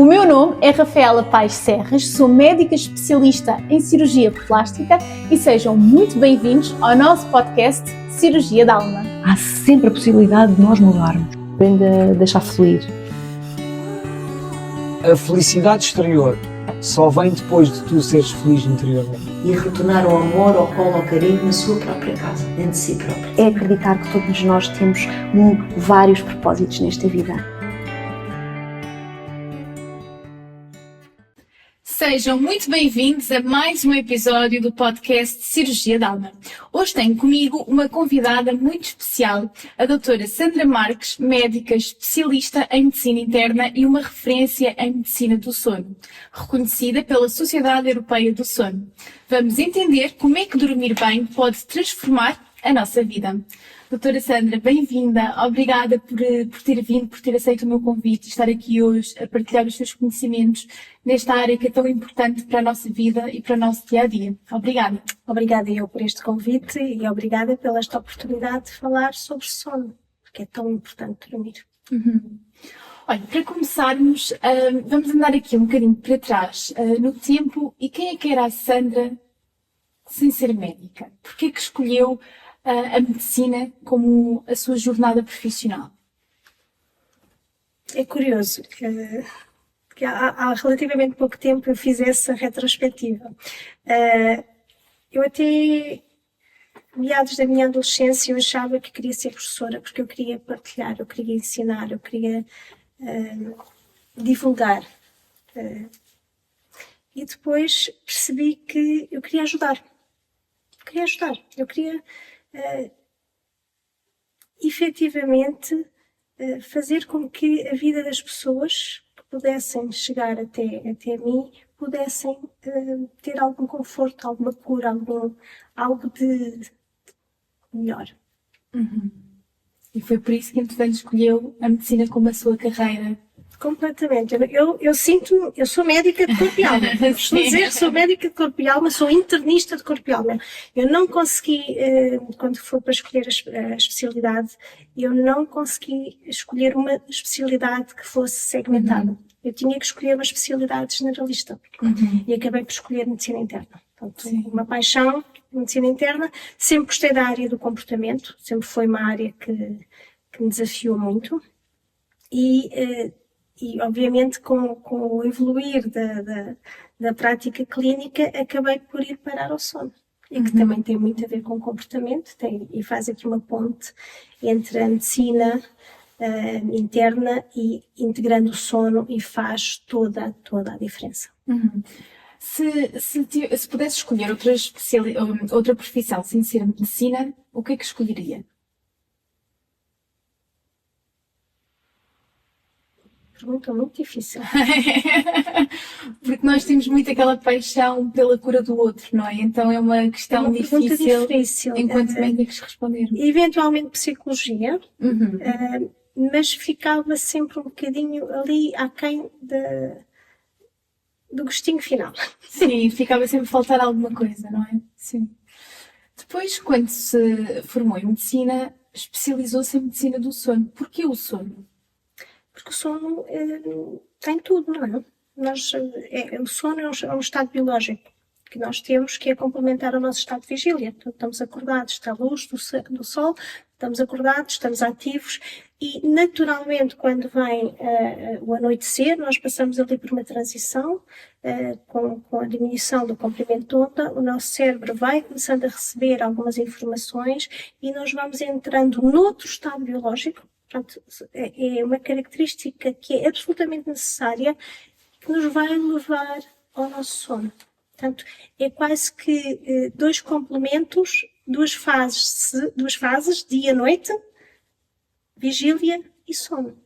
O meu nome é Rafaela Paes Serras, sou médica especialista em cirurgia plástica e sejam muito bem-vindos ao nosso podcast Cirurgia da Alma. Há sempre a possibilidade de nós mudarmos. Aprende a deixar fluir. A felicidade exterior só vem depois de tu seres feliz interiormente. E retornar ao amor, ao colo, ao carinho na sua própria casa, dentro de si próprio. É acreditar que todos nós temos vários propósitos nesta vida. Sejam muito bem-vindos a mais um episódio do podcast Cirurgia da Alma. Hoje tenho comigo uma convidada muito especial, a doutora Sandra Marques, médica especialista em medicina interna e uma referência em medicina do sono, reconhecida pela Sociedade Europeia do Sono. Vamos entender como é que dormir bem pode transformar a nossa vida. Doutora Sandra, bem-vinda. Obrigada por ter vindo, por ter aceito o meu convite e estar aqui hoje a partilhar os seus conhecimentos nesta área que é tão importante para a nossa vida e para o nosso dia-a-dia. Obrigada. Obrigada eu por este convite e obrigada pela esta oportunidade de falar sobre sono, porque é tão importante dormir. Olha, para começarmos, vamos andar aqui um bocadinho para trás no tempo. E quem é que era a Sandra sem ser médica? Porquê é que escolheu a medicina como a sua jornada profissional? É curioso que há relativamente pouco tempo eu fiz essa retrospectiva. Eu até meados da minha adolescência eu achava que queria ser professora porque eu queria partilhar, eu queria ensinar, eu queria divulgar. E depois percebi que eu queria ajudar. Eu queria efetivamente fazer com que a vida das pessoas que pudessem chegar até mim pudessem ter algum conforto, alguma cura, algo de melhor. E foi por isso que, entretanto, escolheu a medicina como a sua carreira. Completamente. Eu sinto-me, eu sou médica de corpo e alma. Costumo dizer que sou médica de corpo e alma, sou internista de corpo e alma. Eu não consegui, quando for para escolher a especialidade, eu não consegui escolher uma especialidade que fosse segmentada. Eu tinha que escolher uma especialidade generalista. E acabei por escolher medicina interna. Portanto, uma paixão, medicina interna. Sempre gostei da área do comportamento, sempre foi uma área que me desafiou muito. E obviamente, com o evoluir da prática clínica, acabei por ir parar ao sono. E que também tem muito a ver com comportamento, e faz aqui uma ponte entre a medicina interna e integrando o sono, e faz toda a diferença. Se pudesse escolher outra profissão sem ser a medicina, o que é que escolheria? Pergunta muito difícil. Porque nós temos muito aquela paixão pela cura do outro, não é? Então é uma questão difícil enquanto médicos responder. Eventualmente psicologia, mas ficava sempre um bocadinho ali aquém do gostinho final. Sim, ficava sempre a faltar alguma coisa, não é? Sim. Depois, quando se formou em medicina, especializou-se em medicina do sono. Porquê o sono? Porque o sono tem tudo, não é? O sono é um estado biológico que nós temos, que é complementar ao nosso estado de vigília. Portanto, estamos acordados, está a luz do sol, estamos acordados, estamos ativos e, naturalmente, quando vem o anoitecer, nós passamos ali por uma transição com a diminuição do comprimento de onda, o nosso cérebro vai começando a receber algumas informações e nós vamos entrando noutro estado biológico. Portanto, é uma característica que é absolutamente necessária, que nos vai levar ao nosso sono. Portanto, é quase que dois complementos, duas fases, dia e noite, vigília e sono.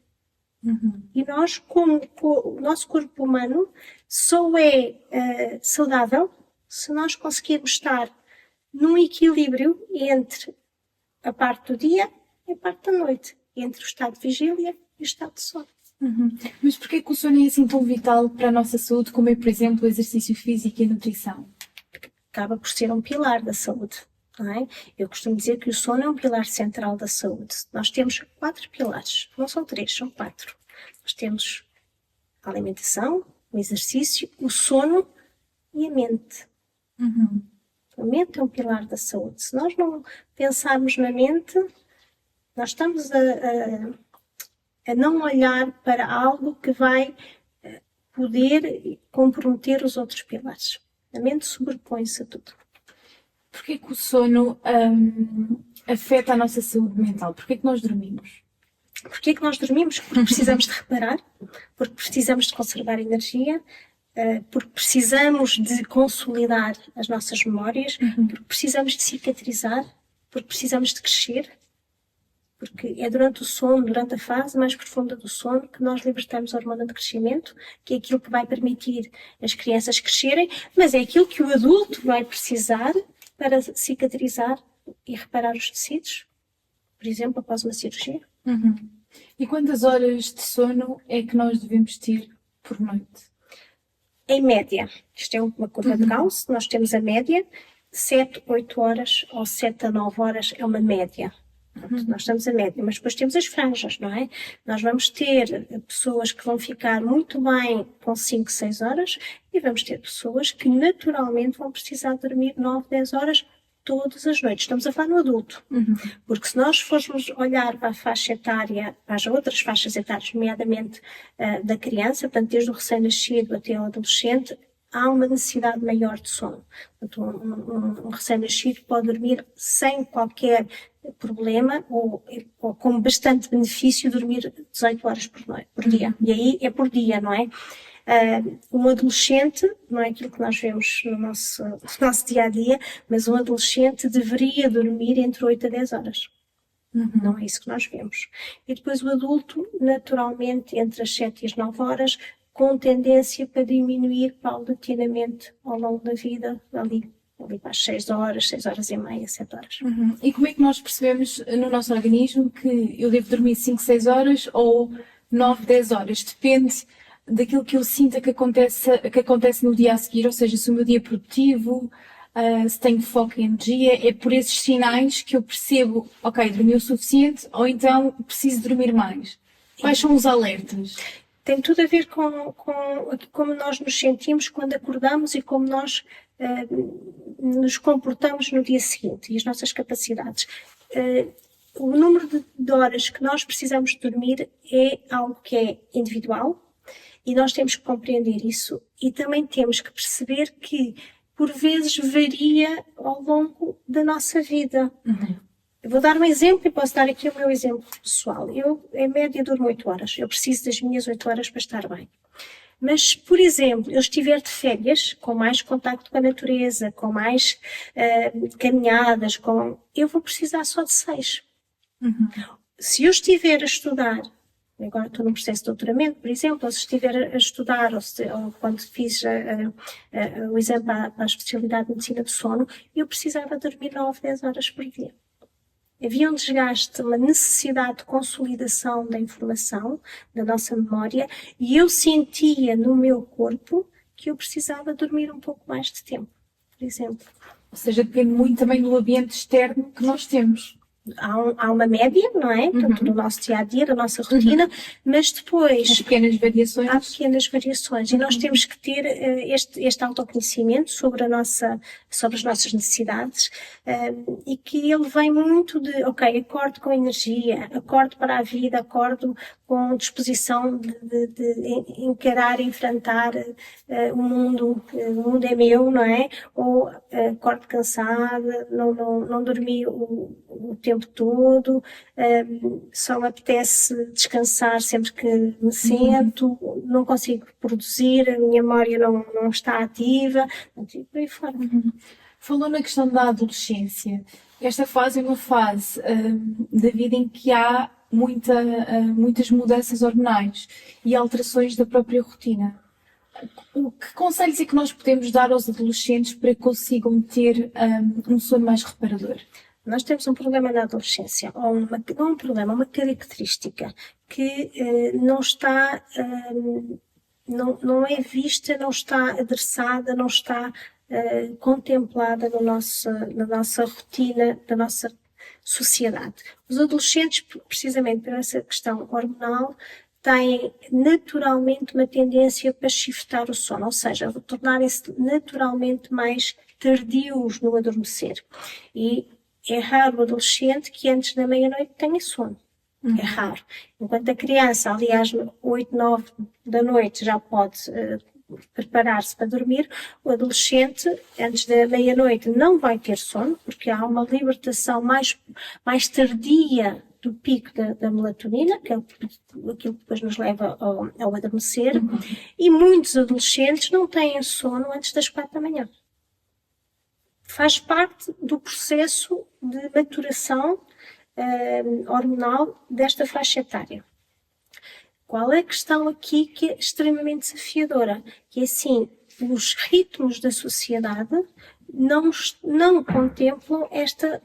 E nós, como o nosso corpo humano, só é saudável se nós conseguirmos estar num equilíbrio entre a parte do dia e a parte da noite. Entre o estado de vigília e o estado de sono. Mas porquê que o sono é assim tão vital para a nossa saúde, como é, por exemplo, o exercício físico e a nutrição? Porque acaba por ser um pilar da saúde, não é? Eu costumo dizer que o sono é um pilar central da saúde. Nós temos 4 pilares, não são 3, são 4. Nós temos a alimentação, o exercício, o sono e a mente. A mente é um pilar da saúde. Se nós não pensarmos na mente, nós estamos a não olhar para algo que vai poder comprometer os outros pilares. A mente sobrepõe-se a tudo. Porquê que o sono afeta a nossa saúde mental? Porquê que nós dormimos? Porquê que nós dormimos? Porque precisamos de reparar, porque precisamos de conservar energia, porque precisamos de consolidar as nossas memórias, porque precisamos de cicatrizar, porque precisamos de crescer, porque é durante o sono, durante a fase mais profunda do sono, que nós libertamos a hormona de crescimento, que é aquilo que vai permitir as crianças crescerem, mas é aquilo que o adulto vai precisar para cicatrizar e reparar os tecidos, por exemplo, após uma cirurgia. E quantas horas de sono é que nós devemos ter por noite? Em média, isto é uma curva de Gauss, nós temos a média, 7, 8 horas ou 7 a 9 horas é uma média. Portanto, nós estamos a média, mas depois temos as franjas, não é? Nós vamos ter pessoas que vão ficar muito bem com 5, 6 horas e vamos ter pessoas que naturalmente vão precisar dormir 9, 10 horas todas as noites. Estamos a falar no adulto. Porque se nós formos olhar para a faixa etária, para as outras faixas etárias, nomeadamente da criança, portanto, desde o recém-nascido até o adolescente, há uma necessidade maior de sono. Portanto, um recém-nascido pode dormir sem qualquer problema ou com bastante benefício dormir 18 horas por dia. E aí é por dia, não é? Um adolescente, não é aquilo que nós vemos no nosso dia-a-dia, mas um adolescente deveria dormir entre 8 a 10 horas. Não é isso que nós vemos. E depois o adulto, naturalmente, entre as 7 e as 9 horas, com tendência para diminuir paulatinamente ao longo da vida, ali para as 6 horas, 6 horas e meia, 7 horas. E como é que nós percebemos no nosso organismo que eu devo dormir 5, 6 horas ou 9, 10 horas? Depende daquilo que eu sinta que acontece no dia a seguir, ou seja, se o meu dia é produtivo, se tenho foco e energia, é por esses sinais que eu percebo, ok, dormi o suficiente ou então preciso dormir mais. Quais são os alertas? Tem tudo a ver com como nós nos sentimos quando acordamos e como nós nos comportamos no dia seguinte e as nossas capacidades. O número de horas que nós precisamos dormir é algo que é individual e nós temos que compreender isso e também temos que perceber que por vezes varia ao longo da nossa vida. Eu vou dar um exemplo e posso dar aqui o meu exemplo pessoal. Eu, em média, durmo 8 horas. Eu preciso das minhas 8 horas para estar bem. Mas, por exemplo, eu estiver de férias, com mais contacto com a natureza, com mais caminhadas, eu vou precisar só de 6. Se eu estiver a estudar, agora estou num processo de doutoramento, por exemplo, ou se estiver a estudar, ou quando fiz o exame para a especialidade de medicina do sono, eu precisava dormir 9, 10 horas por dia. Havia um desgaste, uma necessidade de consolidação da informação, da nossa memória, e eu sentia no meu corpo que eu precisava dormir um pouco mais de tempo, por exemplo. Ou seja, depende muito também do ambiente externo que nós temos. Há uma média, não é? Portanto, do nosso dia-a-dia, da nossa rotina, mas depois... Há pequenas variações. Há pequenas variações e nós temos que ter este autoconhecimento sobre as nossas necessidades e que ele vem muito de, ok, acordo com energia, acordo para a vida, acordo com disposição de encarar, enfrentar o mundo é meu, não é? Ou acordo cansada, não dormi o tempo todo, só me apetece descansar sempre que me sento, não consigo produzir, a minha memória não está ativa, e por aí fora. Falou na questão da adolescência. Esta fase é uma fase da vida em que há muitas mudanças hormonais e alterações da própria rotina. Que conselhos é que nós podemos dar aos adolescentes para que consigam ter um sono mais reparador? Nós temos um problema na adolescência, ou um problema, uma característica que não está, não é vista, não está adressada, não está contemplada na nossa rotina, na nossa sociedade. Os adolescentes, precisamente por essa questão hormonal, têm naturalmente uma tendência para shiftar o sono, ou seja, tornarem-se naturalmente mais tardios no adormecer. E é raro o adolescente que antes da meia-noite tenha sono. É raro. Enquanto a criança, aliás, 8, 9 da noite já pode preparar-se para dormir, o adolescente, antes da meia-noite, não vai ter sono, porque há uma libertação mais tardia do pico da melatonina, que é aquilo que depois nos leva ao adormecer, e muitos adolescentes não têm sono antes das 4 da manhã. Faz parte do processo de maturação hormonal desta faixa etária. Qual é a questão aqui que é extremamente desafiadora? Que é assim, os ritmos da sociedade não contemplam esta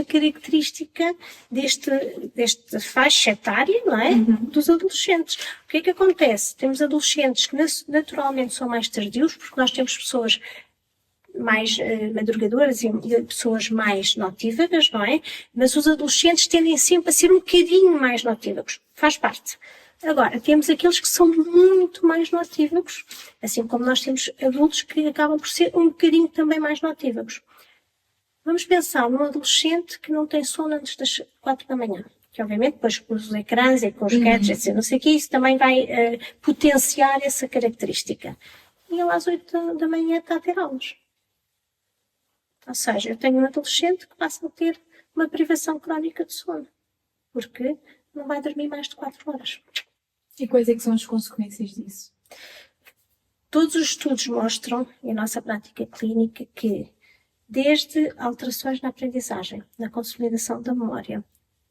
característica desta faixa etária, não é? Dos adolescentes. O que é que acontece? Temos adolescentes que naturalmente são mais tardios, porque nós temos pessoas mais madrugadoras e pessoas mais notívagas, não é? Mas os adolescentes tendem sempre a ser um bocadinho mais notívagos. Faz parte. Agora, temos aqueles que são muito mais notívagos, assim como nós temos adultos que acabam por ser um bocadinho também mais notívagos. Vamos pensar num adolescente que não tem sono antes das 4 da manhã, que obviamente depois com os ecrãs e com os gadgets, não sei o que, isso também vai potenciar essa característica. E ele às 8 da manhã está a ter aulas. Ou seja, eu tenho um adolescente que passa a ter uma privação crónica de sono, porque não vai dormir mais de 4 horas. E quais é que são as consequências disso? Todos os estudos mostram, em nossa prática clínica, que desde alterações na aprendizagem, na consolidação da memória,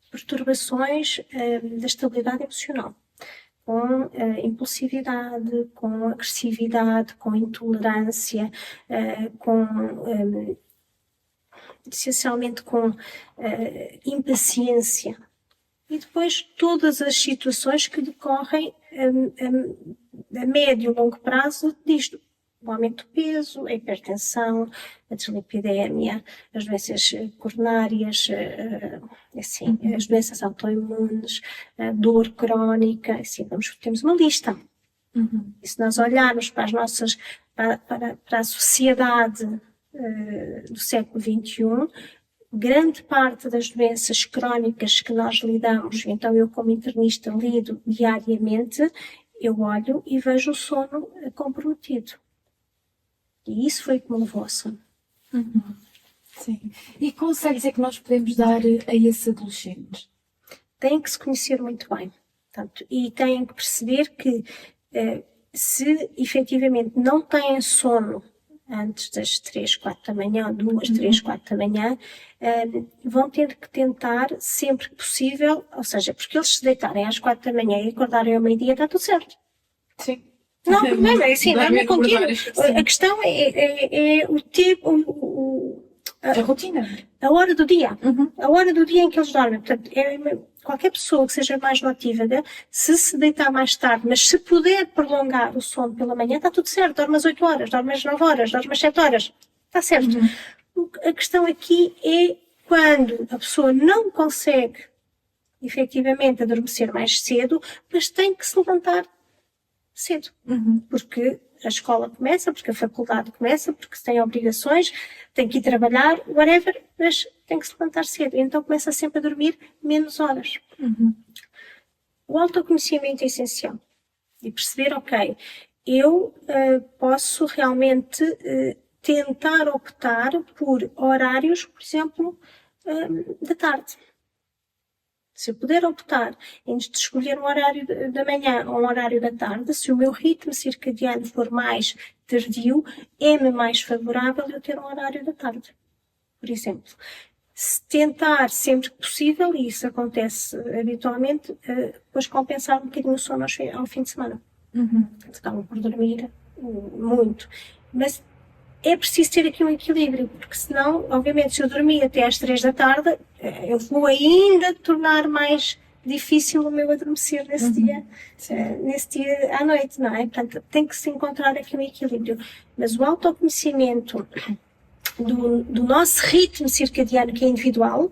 perturbações da estabilidade emocional, com impulsividade, com agressividade, com intolerância, essencialmente com impaciência. E depois todas as situações que decorrem a médio e longo prazo disto. O aumento do peso, a hipertensão, a dislipidemia, as doenças coronárias, assim, as doenças autoimunes, a dor crónica, assim, temos uma lista. E se nós olharmos para a sociedade do século XXI, grande parte das doenças crónicas que nós lidamos, então eu como internista lido diariamente, eu olho e vejo o sono comprometido. E isso foi o que me levou ao sono. Sim. E que conselhos é que nós podemos dar a esses adolescentes? Têm que se conhecer muito bem. Portanto, e têm que perceber que se efetivamente não têm sono antes das 3, 4 da manhã, 2, 3, 4 da manhã, vão ter que tentar sempre que possível, ou seja, porque eles se deitarem às 4 da manhã e acordarem ao meio-dia, está tudo certo. Sim. Não, o problema é assim, não é contínuo. A questão é o tempo, a rotina. A hora do dia. A hora do dia em que eles dormem. Portanto, qualquer pessoa que seja mais notívaga, se deitar mais tarde, mas se puder prolongar o sono pela manhã, está tudo certo. Dorme às 8 horas, dorme às 9 horas, dorme às 7 horas. Está certo. A questão aqui é quando a pessoa não consegue efetivamente adormecer mais cedo, mas tem que se levantar cedo. Porque a escola começa, porque a faculdade começa, porque se tem obrigações, tem que ir trabalhar, whatever, mas tem que se levantar cedo. Então começa sempre a dormir menos horas. O autoconhecimento é essencial. E perceber, ok, eu posso realmente tentar optar por horários, por exemplo, da tarde. Se eu puder optar em escolher um horário da manhã ou um horário da tarde, se o meu ritmo circadiano for mais tardio, é-me mais favorável eu ter um horário da tarde, por exemplo. Se tentar sempre que possível, e isso acontece habitualmente, depois compensar um bocadinho o sono ao fim de semana. Acabam por dormir muito. Mas é preciso ter aqui um equilíbrio, porque senão, obviamente, se eu dormir até às 3 da tarde, eu vou ainda tornar mais difícil o meu adormecer nesse dia à noite, não é? Portanto, tem que se encontrar aqui um equilíbrio. Mas o autoconhecimento do nosso ritmo circadiano, que é individual,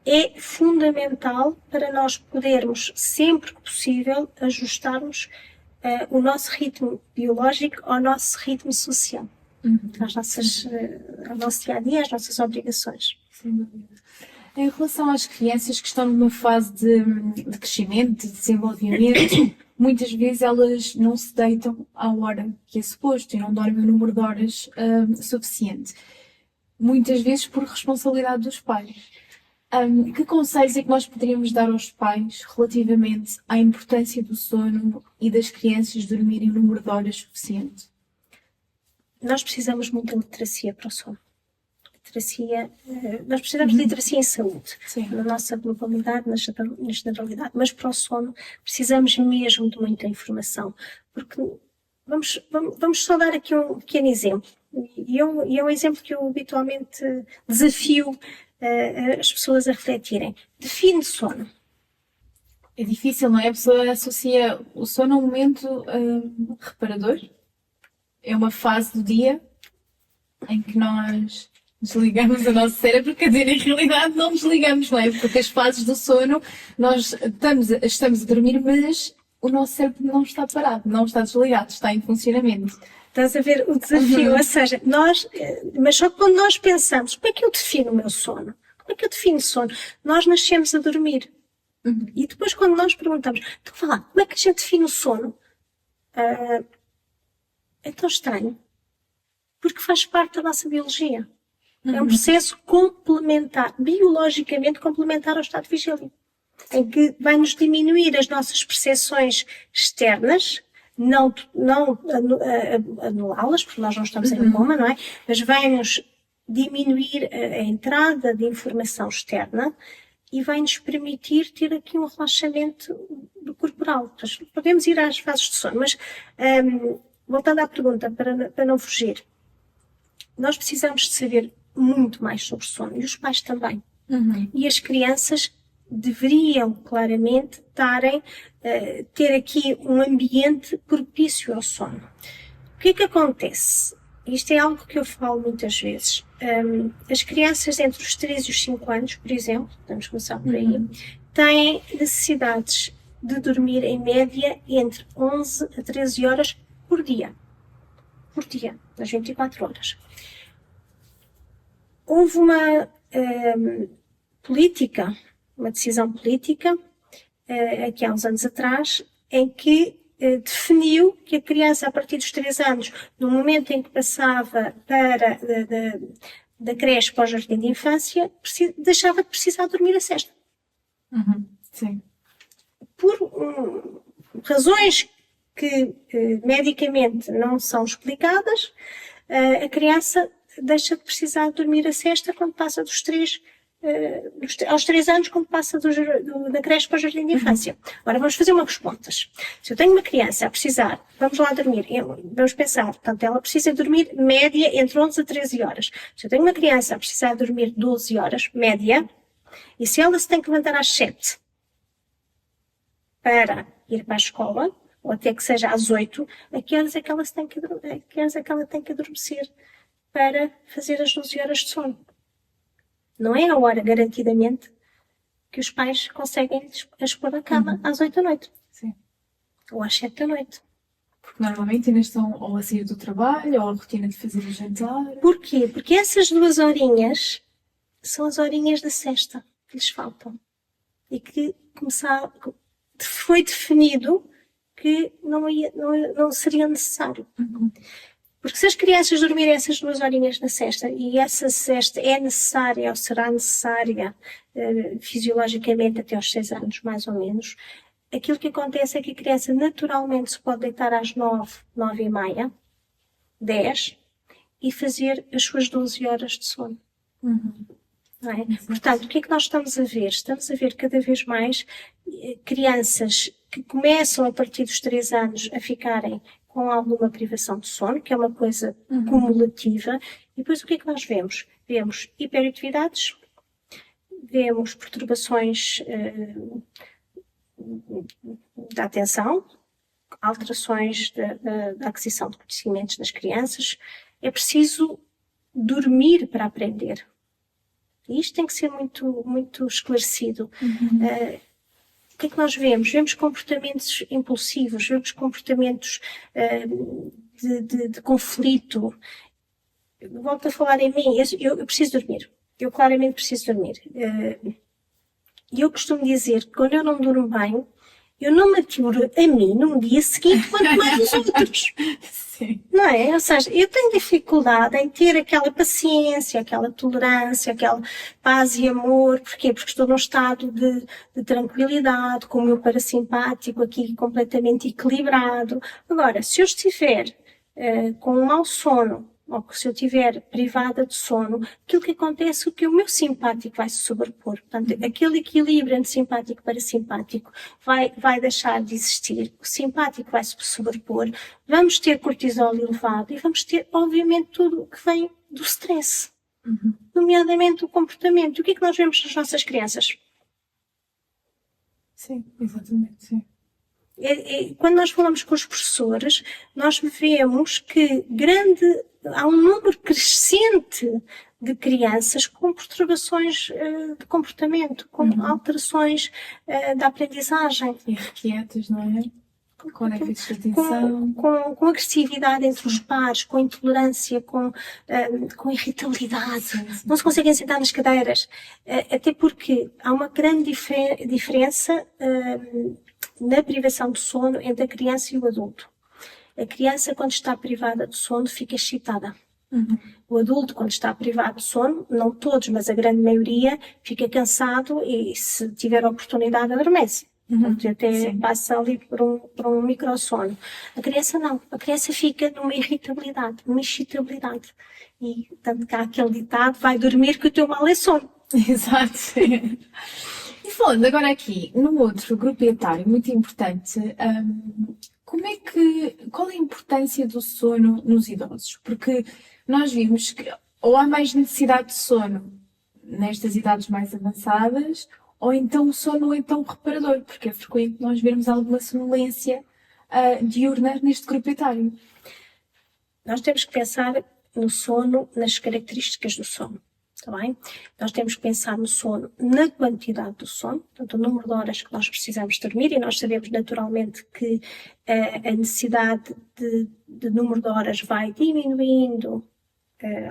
é fundamental para nós podermos, sempre que possível, ajustarmos o nosso ritmo biológico ao nosso ritmo social, ao nosso dia-a-dia, às nossas obrigações. Sem dúvida. Em relação às crianças que estão numa fase de crescimento, de desenvolvimento, muitas vezes elas não se deitam à hora que é suposto e não dormem o número de horas suficiente. Muitas vezes por responsabilidade dos pais. Que conselhos é que nós poderíamos dar aos pais relativamente à importância do sono e das crianças dormirem o número de horas suficiente? Nós precisamos muito de literacia para o sono. Nós precisamos de literacia em saúde, na nossa globalidade, na generalidade, mas para o sono precisamos mesmo de muita informação, porque vamos só dar aqui um pequeno exemplo, e é um exemplo que eu habitualmente desafio as pessoas a refletirem. Define sono. É difícil, não é? A pessoa associa o sono a um momento reparador, é uma fase do dia em que nós desligamos o nosso cérebro, quer dizer, em realidade não desligamos, não é? Porque as fases do sono, nós estamos a dormir, mas o nosso cérebro não está parado, não está desligado, está em funcionamento. Estás a ver o desafio, ou seja, mas só quando nós pensamos, como é que eu defino o meu sono? Como é que eu defino sono? Nós nascemos a dormir. E depois quando nós perguntamos, então fala, como é que a gente define o sono? É tão estranho, porque faz parte da nossa biologia. É um processo complementar, biologicamente complementar ao estado de vigília, em que vai-nos diminuir as nossas percepções externas, não anulá-las, porque nós não estamos em coma, não é? Mas vai-nos diminuir a entrada de informação externa e vai-nos permitir ter aqui um relaxamento corporal. Podemos ir às fases de sono, mas voltando à pergunta, para não fugir, nós precisamos de saber muito mais sobre sono, e os pais também. E as crianças deveriam claramente ter aqui um ambiente propício ao sono. O que é que acontece? Isto é algo que eu falo muitas vezes. As crianças entre os 3 e os 5 anos, por exemplo, vamos começar por aí, têm necessidades de dormir em média entre 11 a 13 horas por dia. Por dia, nas 24 horas. Houve uma decisão política, aqui há uns anos atrás, em que definiu que a criança, a partir dos 3 anos, no momento em que passava da creche para o jardim de infância, deixava de precisar dormir a sesta. Sim. Por razões que medicamente não são explicadas, a criança deixa de precisar dormir a sesta quando passa aos 3 anos, quando passa da creche para o jardim de infância. Agora vamos fazer umas contas. Se eu tenho uma criança a precisar, vamos lá dormir, vamos pensar, portanto, ela precisa dormir média entre 11 a 13 horas. Se eu tenho uma criança a precisar dormir 12 horas, média, e se ela se tem que levantar às 7 para ir para a escola, ou até que seja às 8, a que horas é que ela tem que adormecer para fazer as 12 horas de sono? Não é a hora, garantidamente, que os pais conseguem as pôr na cama às 8 da noite. Sim. Ou às 7 da noite. Porque normalmente ainda estão ou a sair do trabalho, ou a rotina de fazer o jantar. Porquê? Porque essas 2 horinhas são as horinhas da sesta que lhes faltam. E que foi definido que não seria necessário. Porque se as crianças dormirem essas 2 horinhas na sesta, e essa sesta é necessária ou será necessária fisiologicamente até aos 6 anos, mais ou menos, aquilo que acontece é que a criança naturalmente se pode deitar às 9, 9 e meia, 10, e fazer as suas 12 horas de sono. Não é? Portanto, o que é que nós estamos a ver? Estamos a ver cada vez mais crianças que começam a partir dos 3 anos a ficarem com alguma privação de sono, que é uma coisa cumulativa, e depois o que é que nós vemos? Vemos hiperatividades, vemos perturbações da atenção, alterações da aquisição de conhecimentos nas crianças. É preciso dormir para aprender. E isto tem que ser muito, muito esclarecido. O que é que nós vemos? Vemos comportamentos impulsivos, vemos comportamentos de conflito. Volto a falar em mim, eu preciso dormir. Eu claramente preciso dormir. E eu costumo dizer que quando eu não durmo bem, eu não me aturo a mim num dia seguinte, quanto mais os outros. Sim. Não é? Ou seja, eu tenho dificuldade em ter aquela paciência, aquela tolerância, aquela paz e amor. Porquê? Porque estou num estado de tranquilidade, com o meu parasimpático aqui completamente equilibrado. Agora, se eu estiver com um mau sono, ou se eu estiver privada de sono, aquilo que acontece é que o meu simpático vai se sobrepor. Portanto, aquele equilíbrio entre simpático e parasimpático vai deixar de existir. O simpático vai se sobrepor. Vamos ter cortisol elevado e vamos ter, obviamente, tudo o que vem do stress. Nomeadamente o comportamento. O que é que nós vemos nas nossas crianças? Sim, exatamente, sim. Quando nós falamos com os professores, nós vemos que há um número crescente de crianças com perturbações de comportamento, com alterações da aprendizagem. Irrequietas, não é? Com déficit de atenção. Com agressividade entre os pares, com intolerância, com irritabilidade. Sim. Não se conseguem sentar nas cadeiras. Até porque há uma grande diferença na privação de sono entre a criança e o adulto. A criança, quando está privada de sono, fica excitada. O adulto, quando está privado de sono, não todos, mas a grande maioria, fica cansado e, se tiver oportunidade, adormece. Portanto, até passa ali por um microsono. A criança não. A criança fica numa irritabilidade, numa excitabilidade. E, tanto que há aquele ditado, vai dormir que o teu mal é sono. Exato, sim. E falando agora aqui, num outro grupo etário muito importante, qual é a importância do sono nos idosos? Porque nós vimos que ou há mais necessidade de sono nestas idades mais avançadas, ou então o sono não é tão reparador, porque é frequente nós vermos alguma sonolência diurna neste grupo etário. Nós temos que pensar no sono, nas características do sono. Está bem? Nós temos que pensar no sono, na quantidade do sono, portanto, o número de horas que nós precisamos dormir, e nós sabemos naturalmente que a necessidade de número de horas vai diminuindo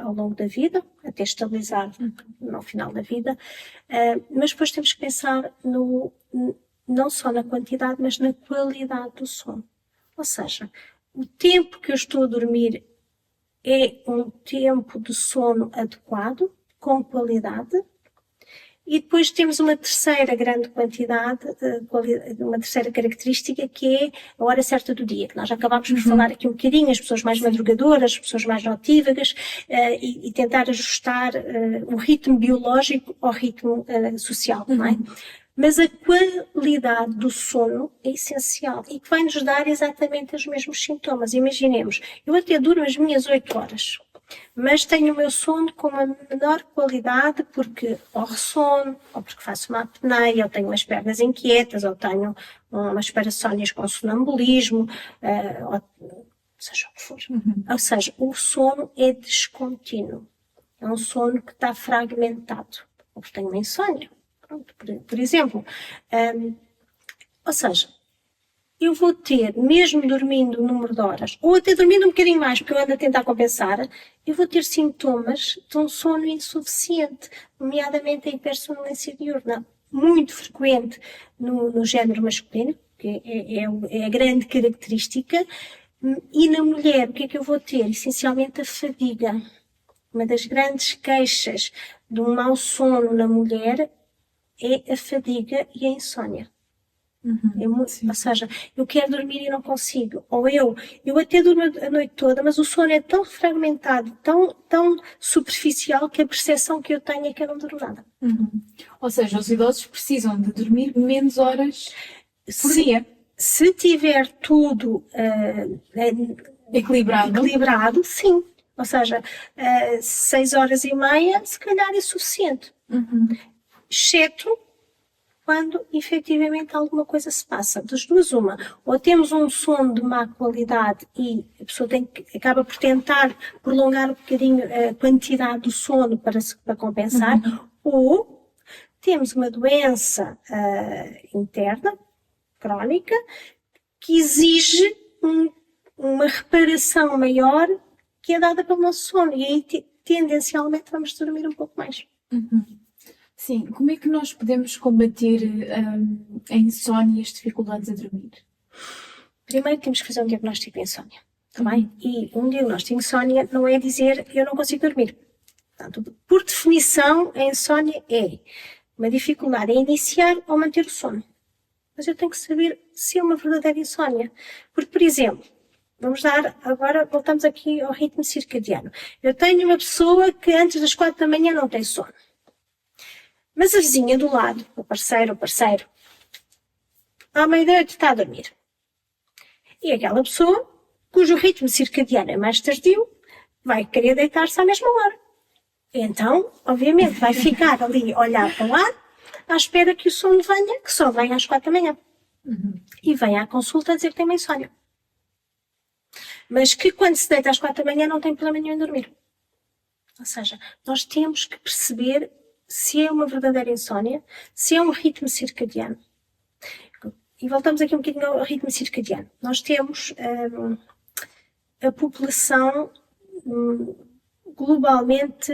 ao longo da vida, até estabilizar no final da vida, mas depois temos que pensar não só na quantidade, mas na qualidade do sono. Ou seja, o tempo que eu estou a dormir é um tempo de sono adequado, com qualidade, e depois temos uma terceira grande quantidade, uma terceira característica, que é a hora certa do dia, que nós já acabámos por falar aqui um bocadinho, as pessoas mais madrugadoras, as pessoas mais notívagas, e tentar ajustar o ritmo biológico ao ritmo social, não é? Mas a qualidade do sono é essencial e que vai nos dar exatamente os mesmos sintomas. Imaginemos, eu até durmo as minhas 8 horas, mas tenho o meu sono com uma menor qualidade porque ou ressono, ou porque faço uma apneia, ou tenho as pernas inquietas, ou tenho umas parassónias com sonambulismo, seja o que for. Ou seja, o sono é descontínuo. É um sono que está fragmentado. Ou porque tenho uma insônia. Pronto, por exemplo. Ou seja, eu vou ter, mesmo dormindo um número de horas, ou até dormindo um bocadinho mais, porque eu ando a tentar compensar, eu vou ter sintomas de um sono insuficiente, nomeadamente a hipersonolência diurna, muito frequente no género masculino, que é a grande característica, e na mulher, o que é que eu vou ter? Essencialmente a fadiga. Uma das grandes queixas de um mau sono na mulher é a fadiga e a insônia. Ou seja, eu quero dormir e não consigo. Ou eu até durmo a noite toda, mas o sono é tão fragmentado, tão superficial, que a percepção que eu tenho é que eu não durmo nada. Ou seja, os idosos precisam de dormir menos horas por dia. Se tiver tudo equilibrado, sim. Ou seja, 6 horas e meia, se calhar é suficiente. Exceto quando efetivamente alguma coisa se passa. Das duas, uma. Ou temos um sono de má qualidade e a pessoa acaba por tentar prolongar um bocadinho a quantidade do sono para compensar, ou temos uma doença interna, crónica, que exige uma reparação maior que é dada pelo nosso sono. E aí, tendencialmente, vamos dormir um pouco mais. Sim, como é que nós podemos combater a insónia e as dificuldades a dormir? Primeiro temos que fazer um diagnóstico de insónia, tá bem? E um diagnóstico de insónia não é dizer eu não consigo dormir. Portanto, por definição, a insónia é uma dificuldade em iniciar ou manter o sono. Mas eu tenho que saber se é uma verdadeira insónia. Porque, por exemplo, agora voltamos aqui ao ritmo circadiano. Eu tenho uma pessoa que antes das 4 da manhã não tem sono. Mas a vizinha do lado, o parceiro, à meia-noite está a dormir. E aquela pessoa, cujo ritmo circadiano é mais tardio, vai querer deitar-se à mesma hora. Então, obviamente, vai ficar ali a olhar para lá, à espera que o sono venha, que só vem às 4 da manhã. E vem à consulta a dizer que tem uma insónia. Mas que quando se deita às 4 da manhã não tem problema nenhum em dormir. Ou seja, nós temos que perceber se é uma verdadeira insónia, se é um ritmo circadiano. E voltamos aqui um bocadinho ao ritmo circadiano. Nós temos a população globalmente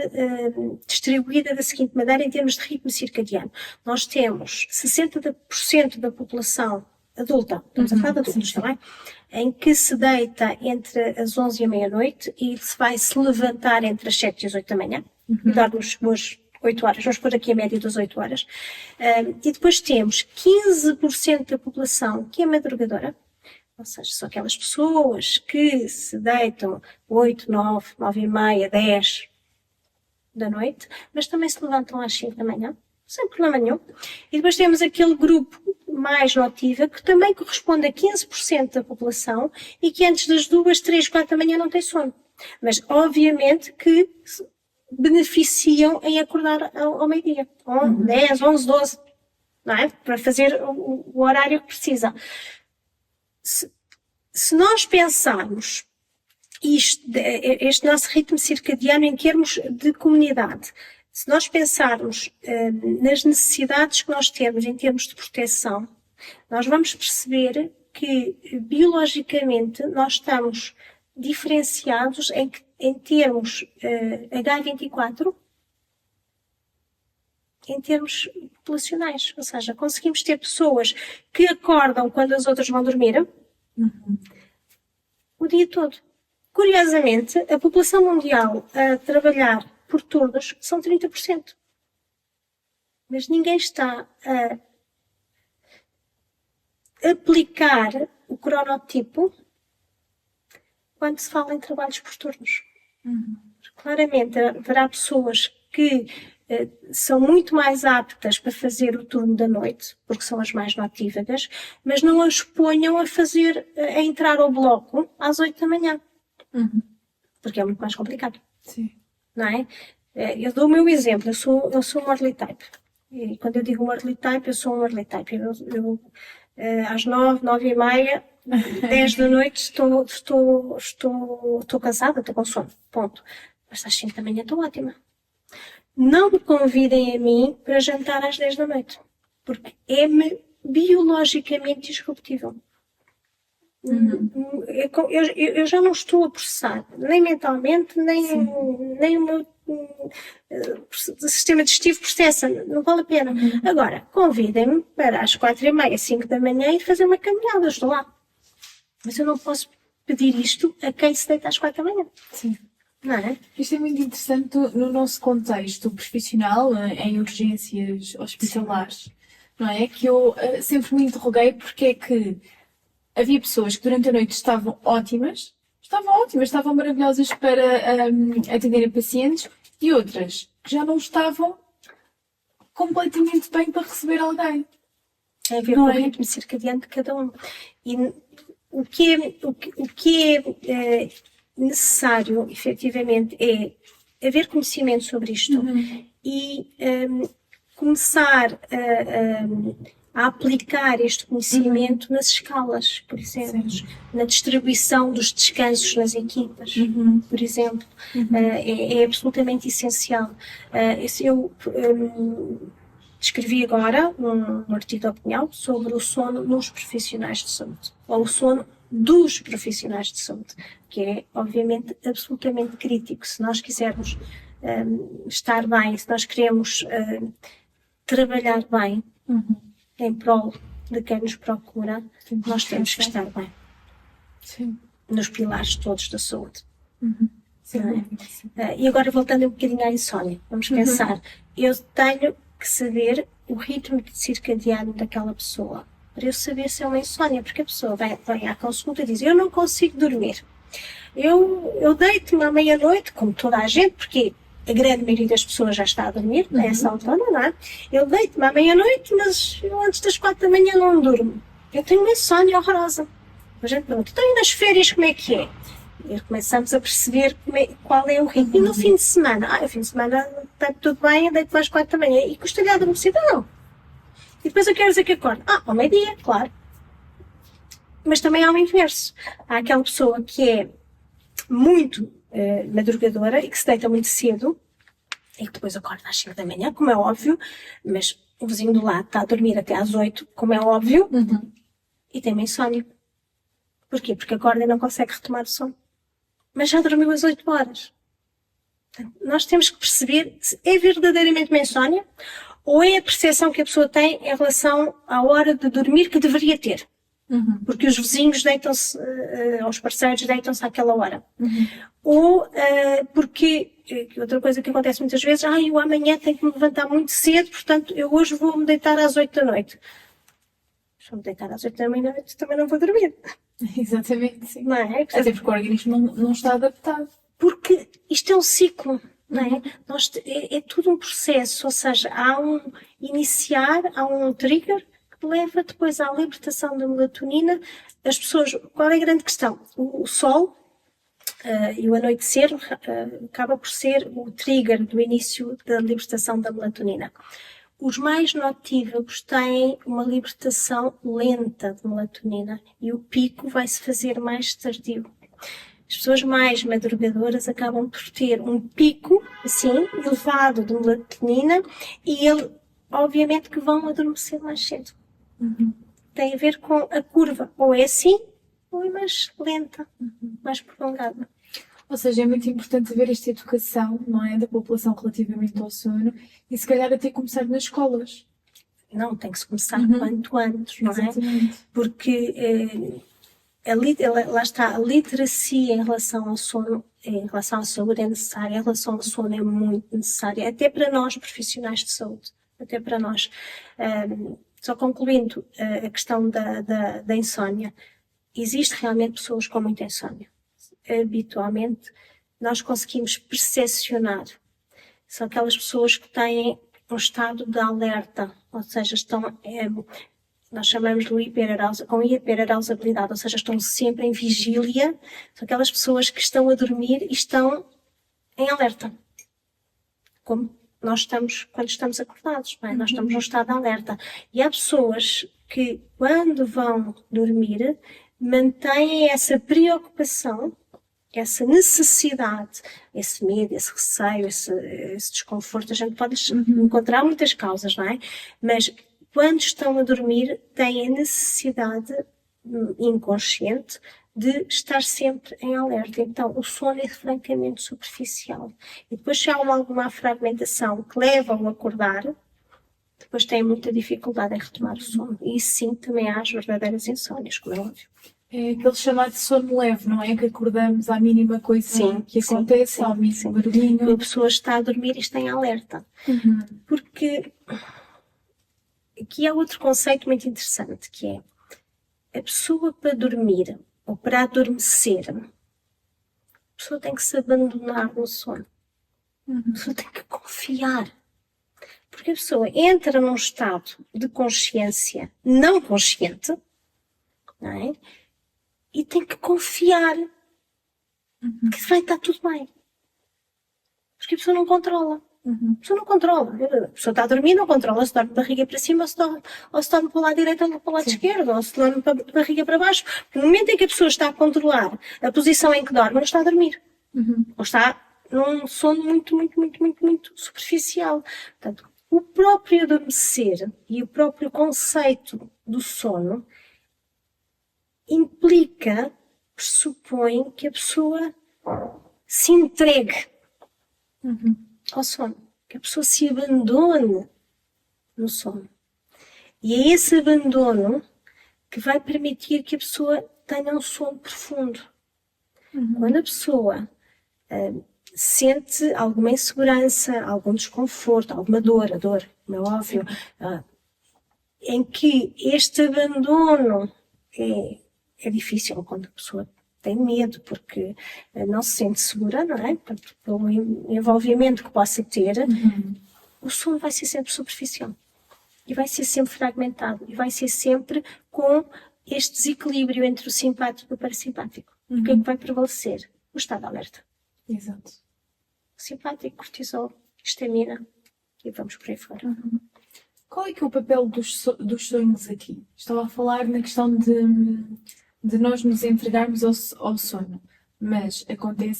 distribuída da seguinte maneira em termos de ritmo circadiano. Nós temos 60% da população adulta, estamos a falar de adultos, também, em que se deita entre as 11 e a meia-noite e vai se levantar entre as 7 e as 8 da manhã, e dar-nos boas 8 horas, vamos pôr aqui a média das 8 horas. E depois temos 15% da população que é madrugadora, ou seja, são aquelas pessoas que se deitam 8, 9, 9 e meia, 10 da noite, mas também se levantam às 5 da manhã, sem problema nenhum. E depois temos aquele grupo mais notívago, que também corresponde a 15% da população e que antes das 2, 3, 4 da manhã não tem sono. Mas, obviamente, que beneficiam em acordar ao meio-dia. 10, 11, 12, não é? Para fazer o horário que precisam. Se nós pensarmos este nosso ritmo circadiano em termos de comunidade, se nós pensarmos nas necessidades que nós temos em termos de proteção, nós vamos perceber que biologicamente nós estamos diferenciados em termos H24, em termos populacionais. Ou seja, conseguimos ter pessoas que acordam quando as outras vão dormir o dia todo. Curiosamente, a população mundial a trabalhar por turnos são 30%. Mas ninguém está a aplicar o cronotipo quando se fala em trabalhos por turnos. Claramente haverá pessoas que são muito mais aptas para fazer o turno da noite, porque são as mais notívagas, mas não as ponham a entrar ao bloco às 8 da manhã. Porque é muito mais complicado. Sim. Não é? Eu dou o meu exemplo, eu sou um early type. E quando eu digo um early type, eu sou um early type. Eu às 9, 9 e meia, 10 da noite estou cansada, estou com sono. Ponto. Mas às 5 da manhã estou ótima. Não me convidem a mim para jantar às 10 da noite. Porque é-me biologicamente disruptível. Eu já não estou a processar, nem mentalmente, nem o meu sistema digestivo processa, não vale a pena. Agora, convidem-me para às 4 e meia, 5 da manhã e fazer uma caminhada, eu estou lá. Mas eu não posso pedir isto a quem se deita às 4 da manhã. Sim. Não é? Isto é muito interessante no nosso contexto profissional, em urgências hospitalares, não é? Que eu sempre me interroguei porque é que havia pessoas que durante a noite estavam ótimas, estavam maravilhosas para atenderem pacientes e outras que já não estavam completamente bem para receber alguém. Tem a ver com o ritmo circadiano de cada um. E o que é necessário, efetivamente, é haver conhecimento sobre isto e começar a aplicar este conhecimento nas escalas, por exemplo, na distribuição dos descansos nas equipas, por exemplo. É absolutamente essencial. Eu escrevi agora um artigo de opinião sobre o sono nos profissionais de saúde, ou o sono dos profissionais de saúde, que é, obviamente, absolutamente crítico. Se nós quisermos estar bem, se nós queremos trabalhar bem em prol de quem nos procura, nós temos que estar bem. Sim. Nos pilares todos da saúde. Sim. E agora, voltando um bocadinho à insónia, vamos pensar. Eu tenho que saber o ritmo circadiano daquela pessoa, para eu saber se é uma insónia, porque a pessoa vem à consulta e diz: eu não consigo dormir. Eu deito-me à meia-noite, como toda a gente, porque a grande maioria das pessoas já está a dormir, a essa altura, não é? Eu deito-me à meia-noite, mas eu antes das 4 da manhã não durmo. Eu tenho uma insónia horrorosa. A gente pergunta: então e nas férias como é que é? E começamos a perceber qual é o ritmo. E no fim de semana? No fim de semana está tudo bem, eu deito-me às 4 da manhã. E custa-lhe a adormecer? Não. E depois eu quero dizer que acordo. Ao meio-dia, claro. Mas também há o inverso. Há aquela pessoa que é muito madrugadora e que se deita muito cedo e que depois acorda às 5 da manhã, como é óbvio, mas o vizinho do lado está a dormir até às 8, como é óbvio, e tem uma insónia. Porquê? Porque acorda e não consegue retomar o sono. Mas já dormiu às 8 horas. Portanto, nós temos que perceber se é verdadeiramente uma insónia ou é a percepção que a pessoa tem em relação à hora de dormir que deveria ter. Porque os vizinhos deitam-se, os parceiros deitam-se àquela hora. Ou porque, outra coisa que acontece muitas vezes, eu amanhã tenho que me levantar muito cedo, portanto eu hoje vou-me deitar às 8 da noite. Se eu me deitar às 8 da noite também não vou dormir. Exatamente, sim. Não é? Até porque o organismo não está adaptado. Porque isto é um ciclo, não é? É tudo um processo, ou seja, há um trigger que leva depois à libertação da melatonina. As pessoas, qual é a grande questão? O sol e o anoitecer acaba por ser o trigger do início da libertação da melatonina. Os mais notívagos têm uma libertação lenta de melatonina e o pico vai se fazer mais tardio. As pessoas mais madrugadoras acabam por ter um pico, assim, elevado de melatonina e obviamente que vão adormecer mais cedo. Tem a ver com a curva, ou é assim, ou é mais lenta, mais prolongada. Ou seja, é muito importante ver esta educação, não é, da população relativamente ao sono e se calhar até começar nas escolas. Não, tem que se começar quanto antes, não é? Exatamente. Porque lá está, a literacia em relação ao sono, em relação à saúde é necessária, em relação ao sono é muito necessária, até para nós profissionais de saúde, até para nós. Só concluindo a questão da insónia, existe realmente pessoas com muita insónia. Habitualmente, nós conseguimos percepcionar. São aquelas pessoas que têm um estado de alerta, ou seja, nós chamamos de hiperarousabilidade, ou seja, estão sempre em vigília. São aquelas pessoas que estão a dormir e estão em alerta. Como nós estamos quando estamos acordados, não é? Nós estamos num estado de alerta. E há pessoas que, quando vão dormir, mantêm essa preocupação, essa necessidade, esse medo, esse receio, esse desconforto. A gente pode encontrar muitas causas, não é? Mas quando estão a dormir, têm a necessidade inconsciente de estar sempre em alerta. Então, o sono é francamente superficial. E depois, se há alguma fragmentação que leva ao acordar, depois têm muita dificuldade em retomar o sono. E isso sim, também há as verdadeiras insónias, como é óbvio. É aquele chamado sono leve, não é? Que acordamos à mínima coisa que acontece, ao mínimo barulhinho. A pessoa está a dormir e está em alerta. Porque aqui há outro conceito muito interessante, que é a pessoa para dormir ou para adormecer, a pessoa tem que se abandonar no sono. A pessoa tem que confiar. Porque a pessoa entra num estado de consciência não consciente, não é? E tem que confiar que vai estar tudo bem. Porque a pessoa não controla. A pessoa não controla. A pessoa está a dormir, não controla se dorme de barriga para cima, ou se dorme para o lado direito ou para o lado esquerdo, ou se dorme de barriga para baixo. No momento em que a pessoa está a controlar a posição em que dorme, não está a dormir. Ou está num sono muito superficial. Portanto, o próprio adormecer e o próprio conceito do sono implica, pressupõe que a pessoa se entregue ao sono, que a pessoa se abandone no sono. E é esse abandono que vai permitir que a pessoa tenha um sono profundo. Quando a pessoa sente alguma insegurança, algum desconforto, alguma dor, a dor, como é óbvio, em que este abandono é difícil quando a pessoa tem medo, porque não se sente segura, não é? Portanto, pelo envolvimento que possa ter, o sono vai ser sempre superficial. E vai ser sempre fragmentado. E vai ser sempre com este desequilíbrio entre o simpático e o parasimpático. O que é que vai prevalecer? O estado de alerta. Exato. Simpático, cortisol, histamina, e vamos por aí fora. Qual é que é o papel dos sonhos aqui? Estava a falar na questão de nós nos entregarmos ao sonho, mas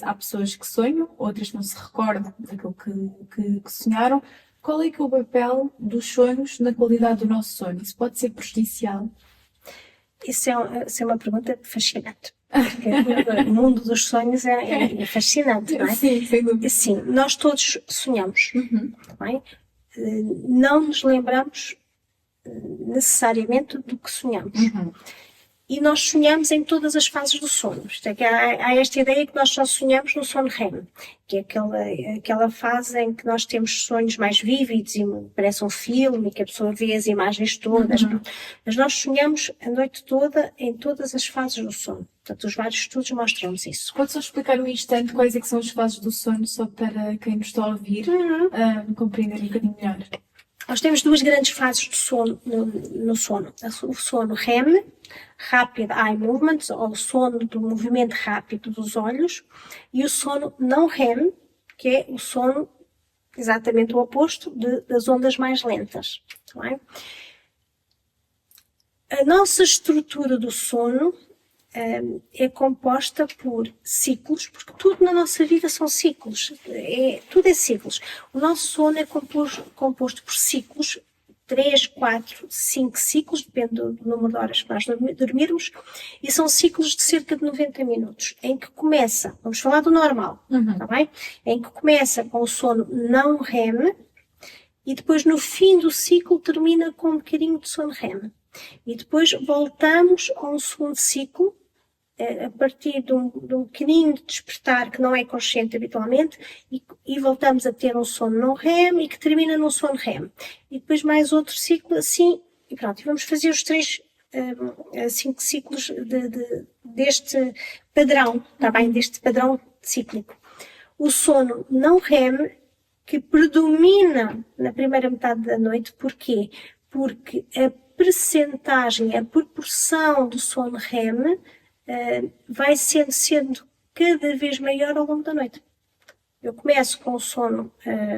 há pessoas que sonham, outras não se recordam daquilo que sonharam. Qual é que é o papel dos sonhos na qualidade do nosso sonho? Isso pode ser prejudicial? Isso é uma pergunta fascinante. Porque o mundo dos sonhos é fascinante, não é? Sim, sem dúvida. Sim, nós todos sonhamos, tá bem? Não nos lembramos necessariamente do que sonhamos. E nós sonhamos em todas as fases do sono. Isto é que há esta ideia que nós só sonhamos no sono REM, que é aquela fase em que nós temos sonhos mais vívidos e parece um filme, que a pessoa vê as imagens todas. Mas nós sonhamos a noite toda em todas as fases do sono. Portanto, os vários estudos mostram-nos isso. Pode só explicar um instante quais é que são as fases do sono, só para quem nos está a ouvir compreender um bocadinho melhor? Nós temos duas grandes fases de sono no sono. O sono REM, Rapid Eye Movements, ou o sono do movimento rápido dos olhos, e o sono não REM, que é o sono exatamente o oposto das ondas mais lentas. Não é? A nossa estrutura do sono é composta por ciclos, porque tudo na nossa vida são ciclos, tudo é ciclos. O nosso sono é composto por ciclos, 3, 4, 5 ciclos, depende do número de horas que nós dormirmos, e são ciclos de cerca de 90 minutos, em que começa, vamos falar do normal, tá bem? Em que começa com o sono não REM, e depois no fim do ciclo termina com um bocadinho de sono REM. E depois voltamos a um segundo ciclo, a partir de um bocadinho de despertar que não é consciente habitualmente, e voltamos a ter um sono não REM e que termina num sono REM. E depois mais outro ciclo assim, e pronto, e vamos fazer os 5 ciclos deste padrão, tá bem? Deste padrão cíclico. O sono não REM, que predomina na primeira metade da noite, porquê? Porque a percentagem, a proporção do sono REM vai sendo cada vez maior ao longo da noite. Eu começo com o sono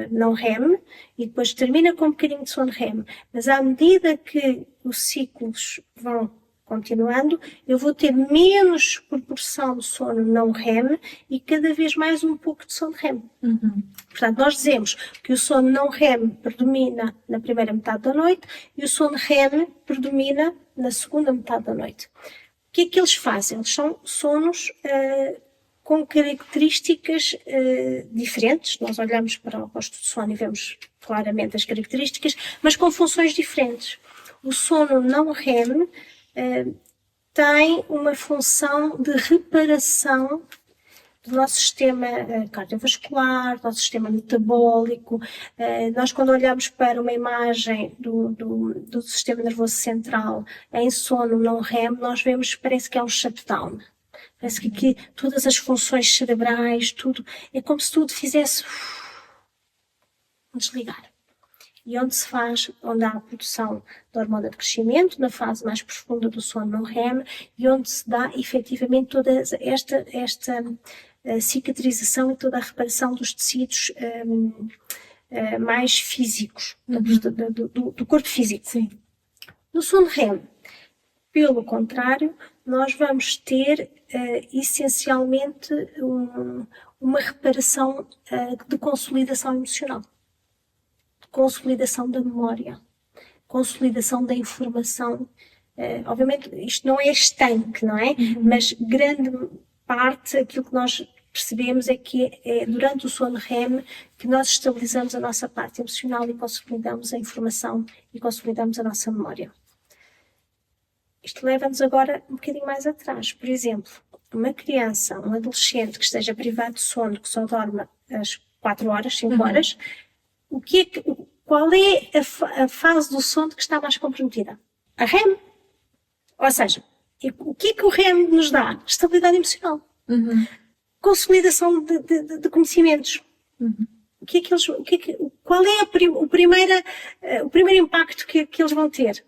não REM e depois termino com um bocadinho de sono REM, mas à medida que os ciclos vão continuando, eu vou ter menos proporção de sono não REM e cada vez mais um pouco de sono REM. Portanto, nós dizemos que o sono não REM predomina na primeira metade da noite e o sono REM predomina na segunda metade da noite. O que é que eles fazem? Eles são sonos com características diferentes. Nós olhamos para o estudo de sono e vemos claramente as características, mas com funções diferentes. O sono não REM tem uma função de reparação do nosso sistema cardiovascular, do nosso sistema metabólico. Nós, quando olhamos para uma imagem do sistema nervoso central em sono não REM, nós vemos que parece que é um shutdown. Parece que aqui todas as funções cerebrais, tudo, é como se tudo fizesse desligar. E onde há a produção da hormona de crescimento, na fase mais profunda do sono não REM, e onde se dá efetivamente toda esta cicatrização e toda a reparação dos tecidos mais físicos, do corpo físico. Sim. No sono REM, pelo contrário, nós vamos ter essencialmente uma reparação de consolidação emocional, de consolidação da memória, consolidação da informação. Obviamente, isto não é estanque, não é? Mas grande parte, aquilo que nós percebemos é que é durante o sono REM que nós estabilizamos a nossa parte emocional e consolidamos a informação e consolidamos a nossa memória. Isto leva-nos agora um bocadinho mais atrás. Por exemplo, uma criança, um adolescente que esteja privado de sono, que só dorme às 4 horas, 5 horas, qual é a fase do sono que está mais comprometida? A REM. Ou seja, o que é que o REM nos dá? Estabilidade emocional. Consolidação de conhecimentos. Qual é o primeiro impacto que eles vão ter?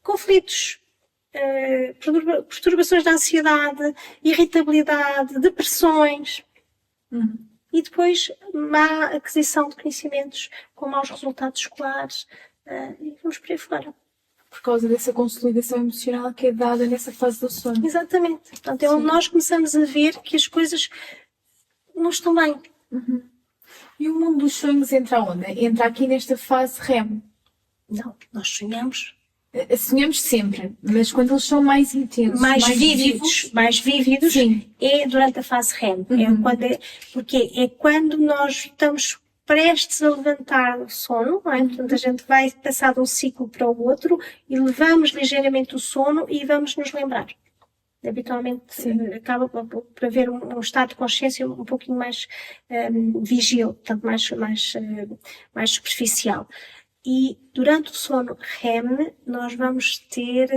Conflitos, perturbações da ansiedade, irritabilidade, depressões. E depois má aquisição de conhecimentos com maus resultados escolares. E vamos por aí fora. Por causa dessa consolidação emocional que é dada nessa fase do sono. Exatamente. Portanto, é onde nós começamos a ver que as coisas não estão bem. E o mundo dos sonhos entra onde? Entra aqui nesta fase REM. Não, nós sonhamos. Sonhamos sempre, mas quando eles são mais intensos, Mais vívidos, sim. É durante a fase REM. Porque é quando nós estamos prestes a levantar o sono, não é? Portanto, a gente vai passar de um ciclo para o outro e levamos ligeiramente o sono e vamos nos lembrar. Habitualmente acaba por haver um estado de consciência um pouquinho mais vigil, portanto mais superficial. E durante o sono REM nós vamos ter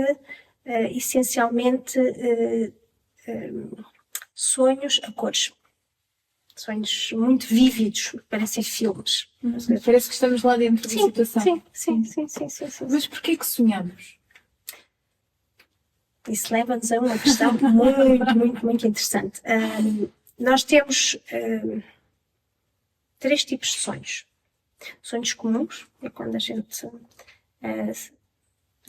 essencialmente sonhos a cores. Sonhos muito vívidos, parecem filmes. Parece que estamos lá dentro da situação. Sim. Mas porquê que sonhamos? Isso leva-nos a uma questão muito interessante. Nós temos 3 tipos de sonhos. Sonhos comuns, é quando a gente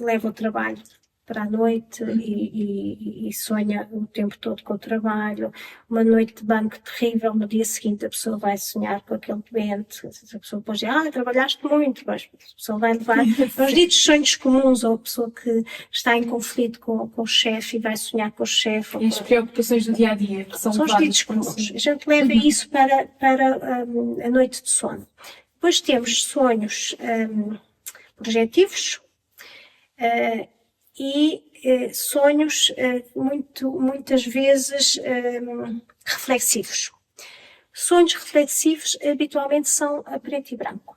leva o trabalho para a noite e sonha o tempo todo com o trabalho. Uma noite de banco terrível, no dia seguinte a pessoa vai sonhar com aquele doente. A pessoa pode dizer, trabalhaste muito, mas a pessoa vai levar os ditos sonhos comuns, ou a pessoa que está em conflito com o chefe e vai sonhar com o chefe. E as preocupações do dia-a-dia, que são os ditos comuns. A gente leva isso para a noite de sono. Depois temos sonhos projetivos, e sonhos muitas vezes reflexivos. Sonhos reflexivos habitualmente são a preto e branco.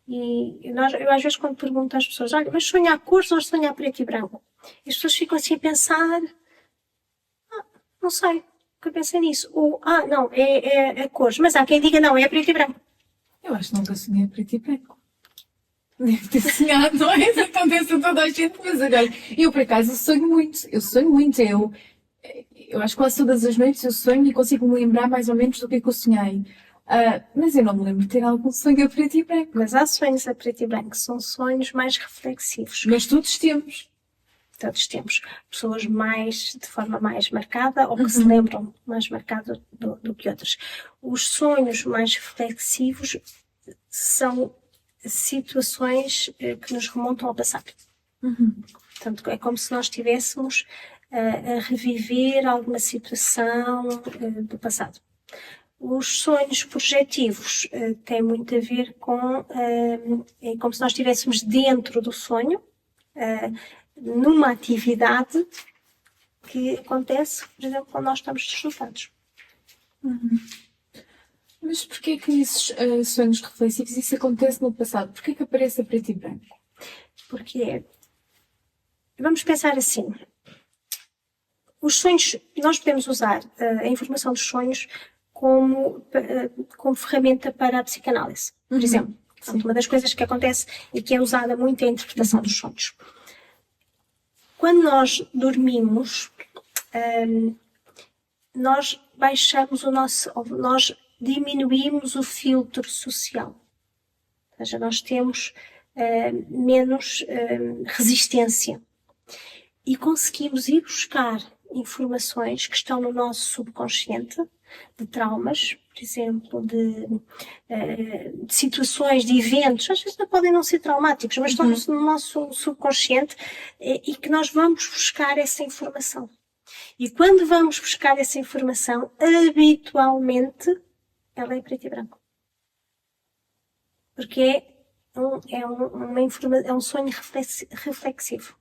E eu às vezes quando pergunto às pessoas, olha, mas sonha a cores ou sonha a preto e branco? E as pessoas ficam assim a pensar, não sei, nunca pensei nisso. Ou, não, é a cores. Mas há quem diga, não, é a preto e branco. Eu acho que nunca sonhei a preto e branco. Deve ter sonhado, não é? Isso acontece a toda a gente, mas agora, eu por acaso sonho muito, eu acho que quase todas as noites eu sonho e consigo me lembrar mais ou menos do que eu sonhei, mas eu não me lembro de ter algum sonho a preto e branco. Mas há sonhos a preto e branco, são sonhos mais reflexivos. Mas todos temos. Todos temos pessoas de forma mais marcada ou que se lembram mais marcado do que outras. Os sonhos mais reflexivos são situações que nos remontam ao passado. Portanto, é como se nós estivéssemos a reviver alguma situação do passado. Os sonhos projetivos têm muito a ver com... é como se nós estivéssemos dentro do sonho, numa atividade que acontece, por exemplo, quando nós estamos deslocados. Mas porquê que nesses sonhos reflexivos isso acontece no passado? Porquê que aparece a preto e branco? Porque, vamos pensar assim, os sonhos, nós podemos usar a informação dos sonhos como ferramenta para a psicanálise, por exemplo. Portanto, uma das coisas que acontece e que é usada muito é a interpretação dos sonhos. Quando nós dormimos, nós baixamos nós diminuímos o filtro social. Ou seja, nós temos menos resistência e conseguimos ir buscar informações que estão no nosso subconsciente, de traumas, por exemplo, de situações, de eventos, às vezes podem não ser traumáticos, mas estão no nosso subconsciente e que nós vamos buscar essa informação. E quando vamos buscar essa informação, habitualmente, ela é preto e branco. Porque é um sonho reflexivo.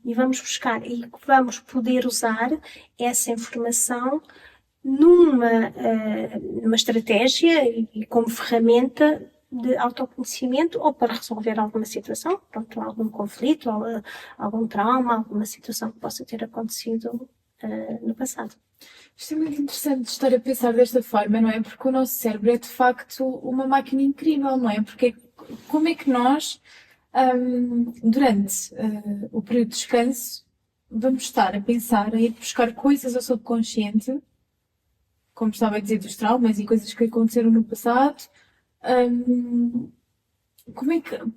E vamos buscar, e vamos poder usar essa informação numa estratégia e como ferramenta de autoconhecimento ou para resolver alguma situação, pronto, algum conflito, algum trauma, alguma situação que possa ter acontecido no passado. Isto é muito interessante estar a pensar desta forma, não é? Porque o nosso cérebro é de facto uma máquina incrível, não é? Porque como é que nós, durante o período de descanso, vamos estar a pensar, a ir buscar coisas ao subconsciente, como estava a dizer, dos traumas e coisas que aconteceram no passado.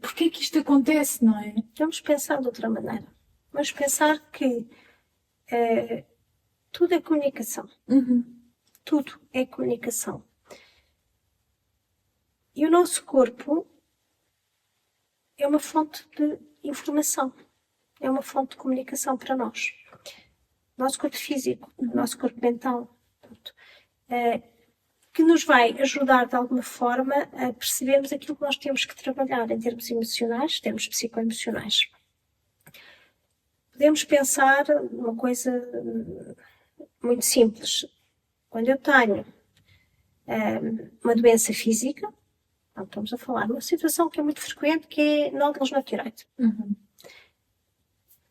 Porquê é que isto acontece, não é? Vamos pensar de outra maneira. Vamos pensar que tudo é comunicação. Tudo é comunicação. E o nosso corpo é uma fonte de informação. É uma fonte de comunicação para nós. O nosso corpo físico, o nosso corpo mental. Portanto, que nos vai ajudar de alguma forma a percebermos aquilo que nós temos que trabalhar em termos emocionais, termos psicoemocionais. Podemos pensar numa coisa muito simples. Quando eu tenho uma doença física, então estamos a falar de uma situação que é muito frequente, que é nódulos na tireoide.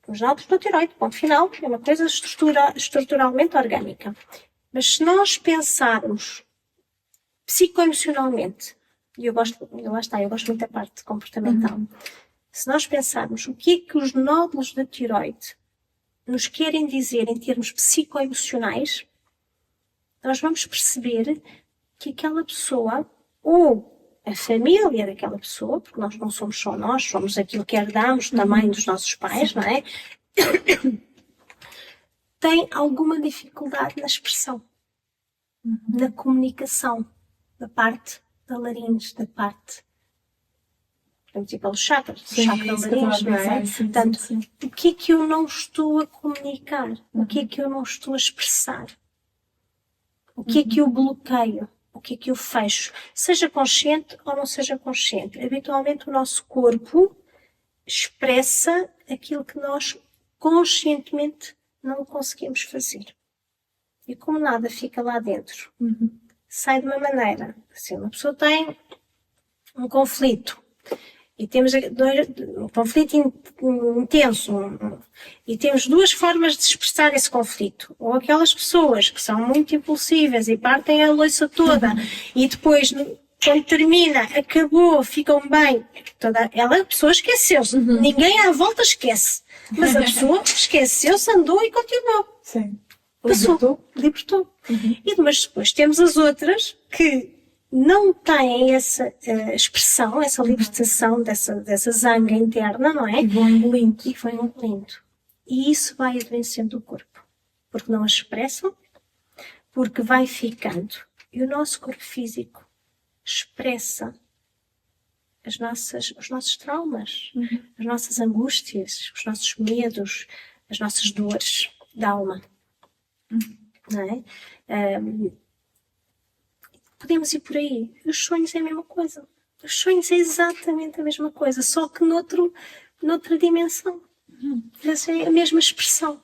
Os nódulos na tireoide, ponto final, é uma coisa estruturalmente orgânica. Mas se nós pensarmos psicoemocionalmente, e eu gosto muito da parte comportamental, se nós pensarmos o que é que os nódulos da tireoide nos querem dizer em termos psicoemocionais, nós vamos perceber que aquela pessoa, ou a família daquela pessoa, porque nós não somos só nós, somos aquilo que herdamos também dos nossos pais, não é? Tem alguma dificuldade na expressão, na comunicação, da parte da laringe, da parte, vamos dizer, pelo chakra, do chakra da laringe, não é? Portanto, o que é que eu não estou a comunicar? O que é que eu não estou a expressar? O que é que eu bloqueio? O que é que eu fecho? Seja consciente ou não seja consciente. Habitualmente o nosso corpo expressa aquilo que nós conscientemente não conseguimos fazer. E como nada fica lá dentro, sai de uma maneira. Assim, uma pessoa tem um conflito e temos um conflito intenso e temos duas formas de expressar esse conflito. Ou aquelas pessoas que são muito impulsivas e partem a louça toda e depois, quando termina, acabou, ficam bem. A pessoa esqueceu-se. Ninguém à volta esquece. Mas a pessoa esqueceu-se, andou e continuou. Sim. Passou, libertou. Mas depois temos as outras que não têm essa expressão, essa libertação dessa zanga interna, não é? E vão engolindo. E isso vai adoecendo o corpo. Porque não a expressam, porque vai ficando. E o nosso corpo físico expressa os nossos traumas, as nossas angústias, os nossos medos, as nossas dores da alma. Não é? Podemos ir por aí. Os sonhos é a mesma coisa. Os sonhos é exatamente a mesma coisa, só que noutra dimensão. Mas é a mesma expressão.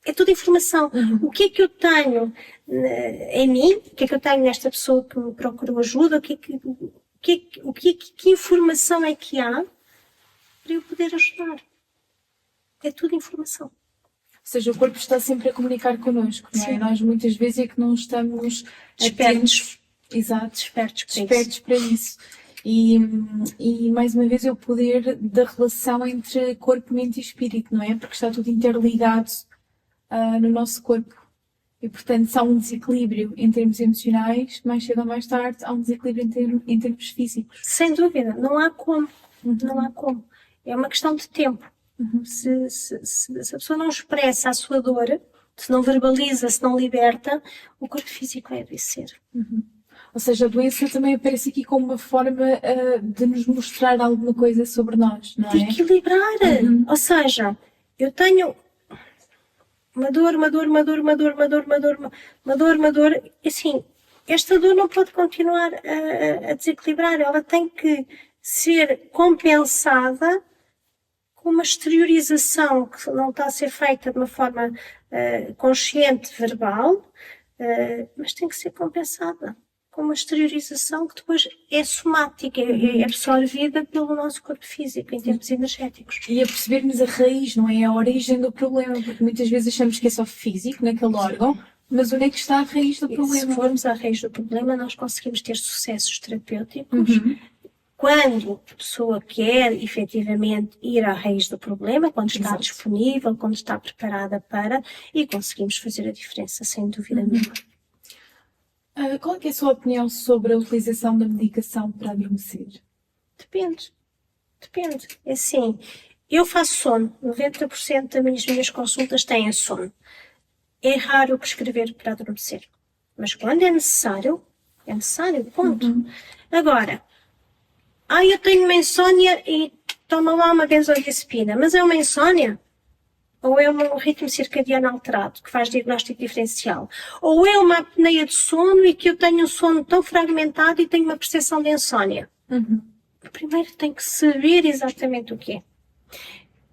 É toda informação. O que é que eu tenho em mim? O que é que eu tenho nesta pessoa que me procurou ajuda? Que informação é que há para eu poder ajudar? É tudo informação. Ou seja, o corpo está sempre a comunicar connosco, não é? Sim. Nós muitas vezes é que não estamos Despertos. Despertos para isso. E mais uma vez é o poder da relação entre corpo, mente e espírito, não é? Porque está tudo interligado no nosso corpo. E, portanto, se há um desequilíbrio em termos emocionais, mais cedo ou mais tarde há um desequilíbrio em termos físicos. Sem dúvida, não há como. Não há como. É uma questão de tempo. Se a pessoa não expressa a sua dor, se não verbaliza, se não liberta, o corpo físico vai adoecer. Ou seja, a doença também aparece aqui como uma forma de nos mostrar alguma coisa sobre nós, não De é? equilibrar. Ou seja, eu tenho uma dor. E assim, esta dor não pode continuar a desequilibrar. Ela tem que ser compensada com uma exteriorização que não está a ser feita de uma forma consciente, verbal, mas tem que ser compensada com uma exteriorização que depois é somática, é absorvida pelo nosso corpo físico, em termos energéticos. E a percebermos a raiz, não é? A origem do problema, porque muitas vezes achamos que é só físico, naquele órgão, mas onde é que está a raiz do E problema? se formos à raiz do problema, nós conseguimos ter sucessos terapêuticos quando a pessoa quer efetivamente ir à raiz do problema, quando está Exato. disponível, quando está preparada para, e conseguimos fazer a diferença, sem dúvida nenhuma. Qual é que é a sua opinião sobre a utilização da medicação para adormecer? Depende. É assim, eu faço sono. 90% das minhas consultas têm sono. É raro prescrever para adormecer. Mas quando é necessário, ponto. Agora, eu tenho uma insónia e toma lá uma benzodiazepina. Mas é uma insónia? Ou é um ritmo circadiano alterado, que faz diagnóstico diferencial? Ou é uma apneia de sono e que eu tenho um sono tão fragmentado e tenho uma percepção de insónia? Primeiro tem que saber exatamente o que é.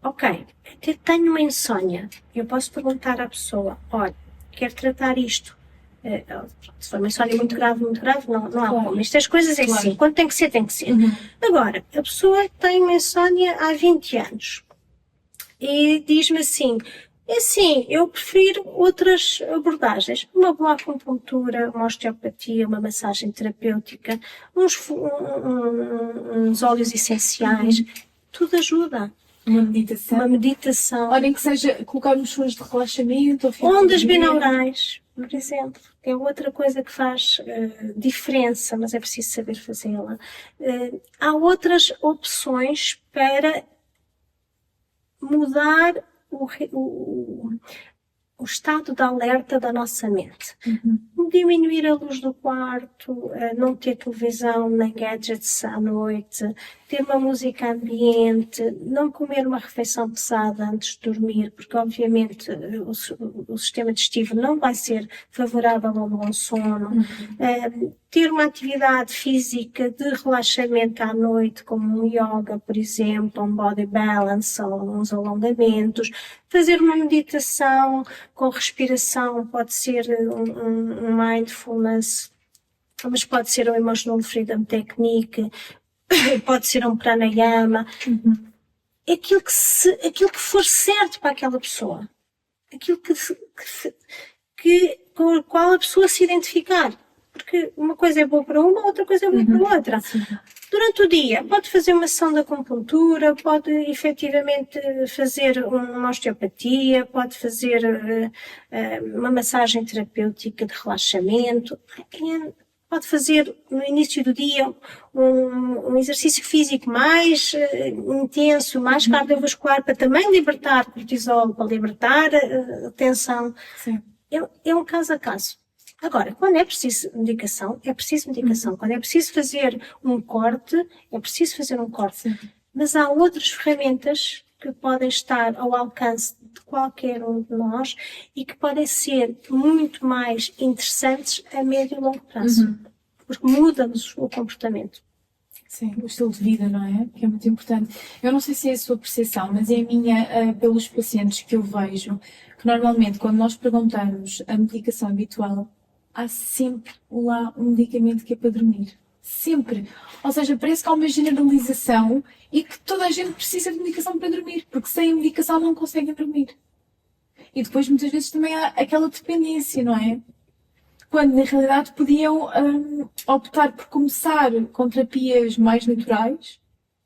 Ok, eu tenho uma insónia. Eu posso perguntar à pessoa, olha, quero tratar isto. Se for uma insónia muito grave, não há como. Estas coisas é assim, quando tem que ser, tem que ser. Agora, a pessoa tem uma insónia há 20 anos. E diz-me assim, eu prefiro outras abordagens. Uma boa acupuntura, uma osteopatia, uma massagem terapêutica, uns óleos essenciais, tudo ajuda. Uma meditação? Uma meditação. Ou nem que seja colocarmos sons de relaxamento ou Ondas binaurais, por exemplo. É outra coisa que faz diferença, mas é preciso saber fazê-la. Há outras opções para mudar o estado de alerta da nossa mente. Diminuir a luz do quarto, não ter televisão nem gadgets à noite, ter uma música ambiente, não comer uma refeição pesada antes de dormir, porque obviamente o sistema digestivo não vai ser favorável ao bom sono. Ter uma atividade física de relaxamento à noite, como um yoga, por exemplo, um body balance ou uns alongamentos. Fazer uma meditação com respiração, pode ser um mindfulness, mas pode ser um emotional freedom technique, pode ser um pranayama. Aquilo que for certo para aquela pessoa. Aquilo com o qual a pessoa se identificar. Porque uma coisa é boa para uma, outra coisa é boa para outra. Sim. Durante o dia, pode fazer uma sessão de acupuntura, pode efetivamente fazer uma osteopatia, pode fazer uma massagem terapêutica de relaxamento, pode fazer no início do dia um exercício físico mais intenso, mais cardiovascular, para também libertar cortisol, para libertar tensão. Sim. É um caso a caso. Agora, quando é preciso medicação, é preciso medicação. Quando é preciso fazer um corte, é preciso fazer um corte. Sim. Mas há outras ferramentas que podem estar ao alcance de qualquer um de nós e que podem ser muito mais interessantes a médio e longo prazo. Porque muda-nos o comportamento. Sim, o estilo de vida, não é? Que é muito importante. Eu não sei se é a sua percepção, mas é a minha, pelos pacientes que eu vejo, que normalmente quando nós perguntamos a medicação habitual, há sempre lá um medicamento que é para dormir. Sempre. Ou seja, parece que há uma generalização e que toda a gente precisa de medicação para dormir, porque sem medicação não conseguem dormir. E depois muitas vezes também há aquela dependência, não é? Quando na realidade podiam optar por começar com terapias mais naturais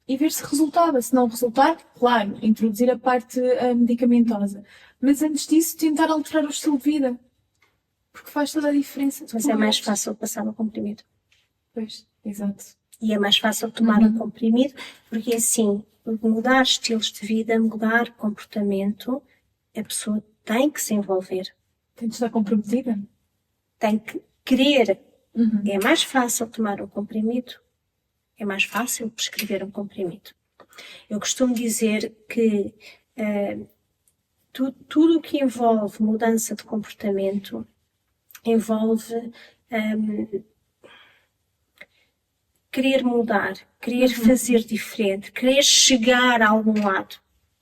e ver se resultava. Se não resultar, claro, introduzir a parte medicamentosa. Mas antes disso, tentar alterar o estilo de vida. Porque faz toda a diferença. Mas é mais fácil passar o comprimido. Pois, exato. E é mais fácil tomar um comprimido, porque assim, mudar estilos de vida, mudar comportamento, a pessoa tem que se envolver, Tem de estar comprometida. tem que querer. É mais fácil tomar um comprimido, é mais fácil prescrever um comprimido. Eu costumo dizer que tudo o que envolve mudança de comportamento envolve querer mudar, querer fazer diferente, querer chegar a algum lado.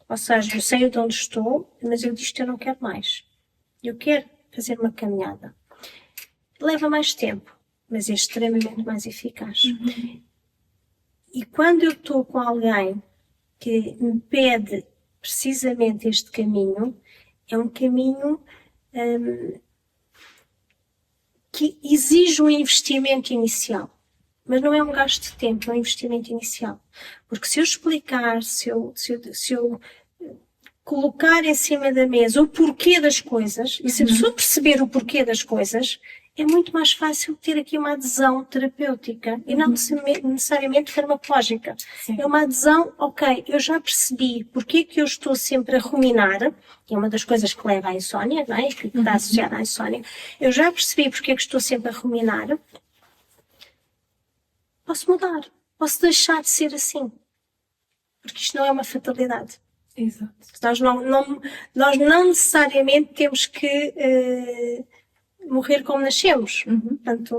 Ou seja, eu sei de onde estou, mas eu disto eu não quero mais. Eu quero fazer uma caminhada. Leva mais tempo, mas é extremamente mais eficaz. E quando eu estou com alguém que me pede precisamente este caminho, é um caminho que exige um investimento inicial. Mas não é um gasto de tempo, é um investimento inicial. Porque se eu explicar, se eu colocar em cima da mesa o porquê das coisas, e se a pessoa perceber o porquê das coisas, é muito mais fácil ter aqui uma adesão terapêutica e não necessariamente farmacológica. Sim. É uma adesão, ok, eu já percebi porque que eu estou sempre a ruminar, que é uma das coisas que leva à insónia, não é? Que está associada à insónia. Eu já percebi porque que estou sempre a ruminar. Posso mudar, posso deixar de ser assim. Porque isto não é uma fatalidade. Exato. Nós não necessariamente temos que morrer como nascemos. Portanto,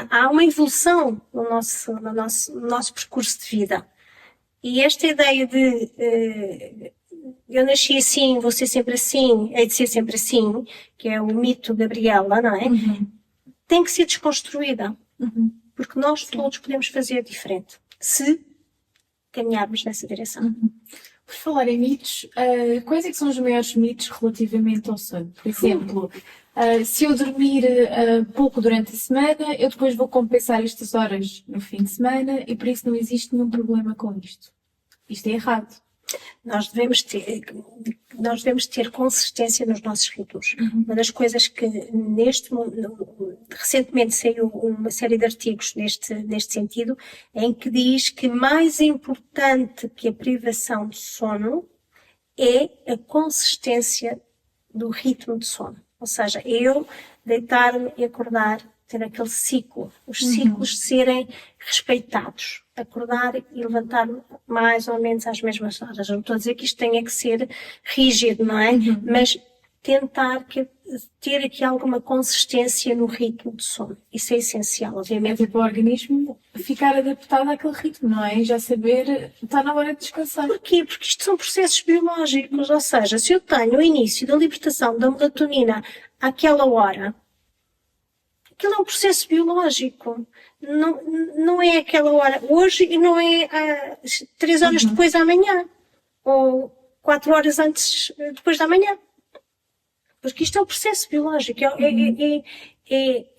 há uma evolução no nosso percurso de vida. E esta ideia de eu nasci assim, vou ser sempre assim, hei de ser sempre assim, que é o mito Gabriela, não é? Tem que ser desconstruída. Porque nós todos podemos fazer diferente, se caminharmos nessa direção. Por falar em mitos, quais é que são os maiores mitos relativamente ao sono? Por exemplo, se eu dormir pouco durante a semana, eu depois vou compensar estas horas no fim de semana e por isso não existe nenhum problema com isto. Isto é errado. Nós devemos ter consistência nos nossos ritmos. Uma das coisas que recentemente saiu uma série de artigos neste sentido, em que diz que mais importante que a privação de sono é a consistência do ritmo de sono. Ou seja, eu deitar-me e acordar, ter aquele ciclo, os ciclos serem respeitados. Acordar e levantar-me mais ou menos às mesmas horas. Não estou a dizer que isto tenha que ser rígido, não é? Mas tentar ter aqui alguma consistência no ritmo de sono. Isso é essencial, obviamente. É para o organismo ficar adaptado àquele ritmo, não é? E já saber, está na hora de descansar. Porquê? Porque isto são processos biológicos. Ou seja, se eu tenho o início da libertação da melatonina àquela hora, aquilo é um processo biológico. Não é aquela hora hoje e não é 3 horas depois da manhã. Ou 4 horas depois da manhã. Porque isto é um processo biológico. É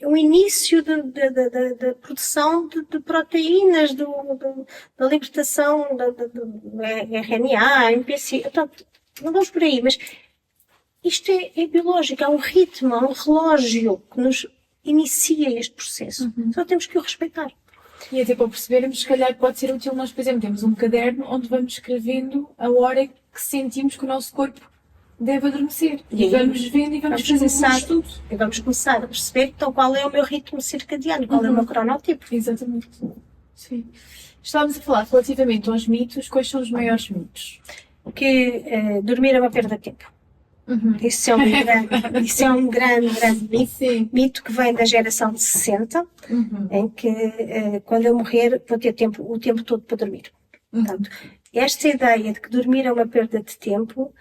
o início da produção de proteínas, da libertação do RNA, MPC. Portanto, não vamos por aí, mas isto é biológico. Há um ritmo, há um relógio que nos inicia este processo. Só temos que o respeitar. E até para percebermos, se calhar pode ser útil nós, por exemplo, temos um caderno onde vamos escrevendo a hora que sentimos que o nosso corpo deve adormecer. E vamos vendo e vamos fazer um estudo. E vamos começar a perceber então qual é o meu ritmo circadiano, qual é o meu cronotipo. Exatamente. Sim. Estávamos a falar relativamente aos mitos. Quais são os maiores mitos? Que dormir é uma perda de tempo. Isso é um grande mito. Sim. Mito que vem da geração de 60, em que quando eu morrer vou ter o tempo todo para dormir. Portanto, esta ideia de que dormir é uma perda de tempo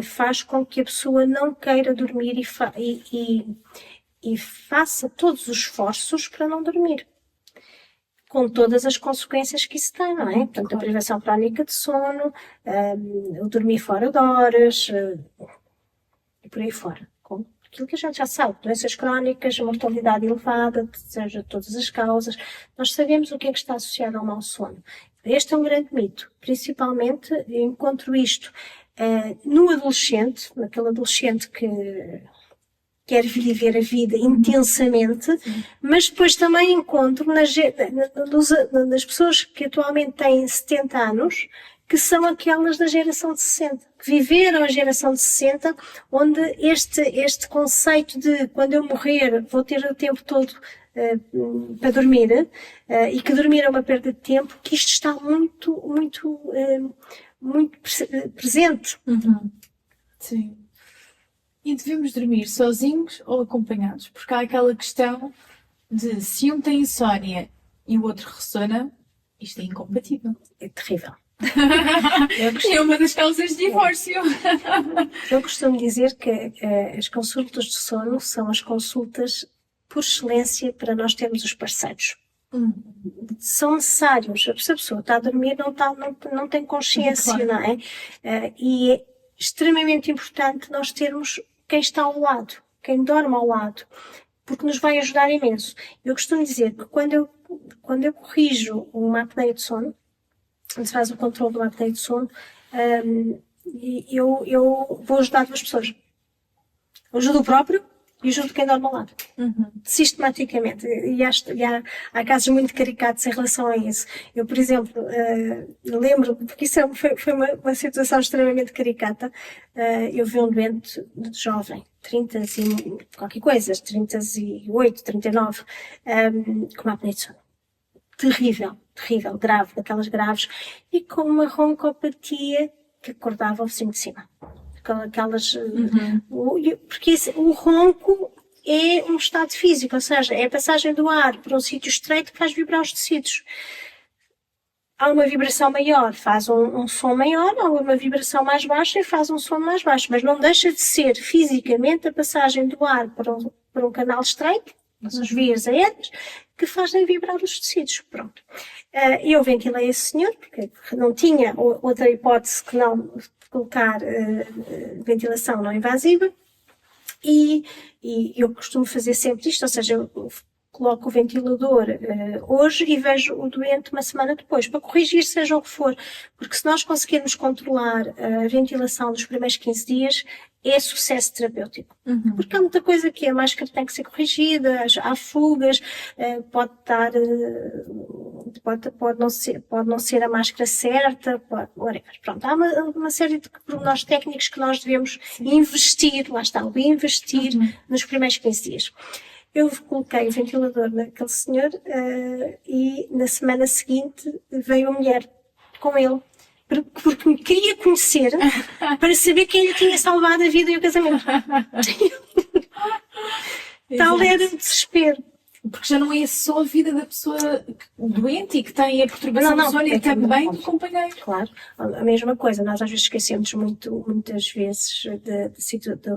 faz com que a pessoa não queira dormir e faça todos os esforços para não dormir. Com todas as consequências que isso tem, não é? Portanto, a privação crónica de sono, o dormir fora de horas, e por aí fora. Com aquilo que a gente já sabe, doenças crónicas, mortalidade elevada, seja todas as causas, nós sabemos o que é que está associado ao mau sono. Este é um grande mito, principalmente encontro isto no adolescente, naquele adolescente que quer viver a vida intensamente, mas depois também encontro nas pessoas que atualmente têm 70 anos, que são aquelas da geração de 60, que viveram a geração de 60, onde este conceito de quando eu morrer vou ter o tempo todo para dormir, e que dormir é uma perda de tempo, que isto está muito presente. Sim. E devemos dormir sozinhos ou acompanhados? Porque há aquela questão de se um tem insónia e o outro ressona, isto é incompatível. É terrível. É uma das causas de divórcio. Eu costumo dizer que as consultas de sono são as consultas por excelência para nós termos os parceiros. São necessários. Se a pessoa está a dormir, não tem consciência, Claro. não é? E é extremamente importante nós termos quem está ao lado, quem dorme ao lado, porque nos vai ajudar imenso. Eu costumo dizer que quando eu corrijo uma apneia de sono, quando se faz o controle de uma apneia de sono, eu vou ajudar duas pessoas. Eu ajudo o próprio e ajudo quem dorme ao lado. Sistematicamente. E há casos muito caricatos em relação a isso. Eu, por exemplo, lembro, porque isso foi uma situação extremamente caricata, eu vi um doente jovem, 30 e qualquer coisa, 38, 39, com uma apneia de sono. Terrível, grave, daquelas graves, e com uma roncopatia que acordava ao vizinho de cima. Aquelas, porque o ronco é um estado físico, ou seja, é a passagem do ar por um sítio estreito que faz vibrar os tecidos. Há uma vibração maior, faz um som maior, há uma vibração mais baixa e faz um som mais baixo, mas não deixa de ser fisicamente a passagem do ar por um canal estreito, as vias aéreas, que fazem vibrar os tecidos. Pronto. Eu ventilei esse senhor, porque não tinha outra hipótese que não colocar ventilação não invasiva, e eu costumo fazer sempre isto, ou seja, eu coloco o ventilador hoje e vejo o doente uma semana depois, para corrigir seja o que for, porque se nós conseguirmos controlar a ventilação nos primeiros 15 dias, é sucesso terapêutico. Porque há muita coisa que a máscara tem que ser corrigida, há fugas, pode não ser a máscara certa, whatever. Pronto, há uma série de pormenores técnicos que nós devemos investir, lá está, investir nos primeiros 15 dias. Eu coloquei o ventilador naquele senhor e na semana seguinte veio a mulher com ele, porque me queria conhecer para saber quem lhe tinha salvado a vida e o casamento. Tal era o desespero. Porque já não é só a vida da pessoa doente e que tem a perturbação do sono, é também do companheiro. Claro, a mesma coisa. Nós às vezes esquecemos muitas vezes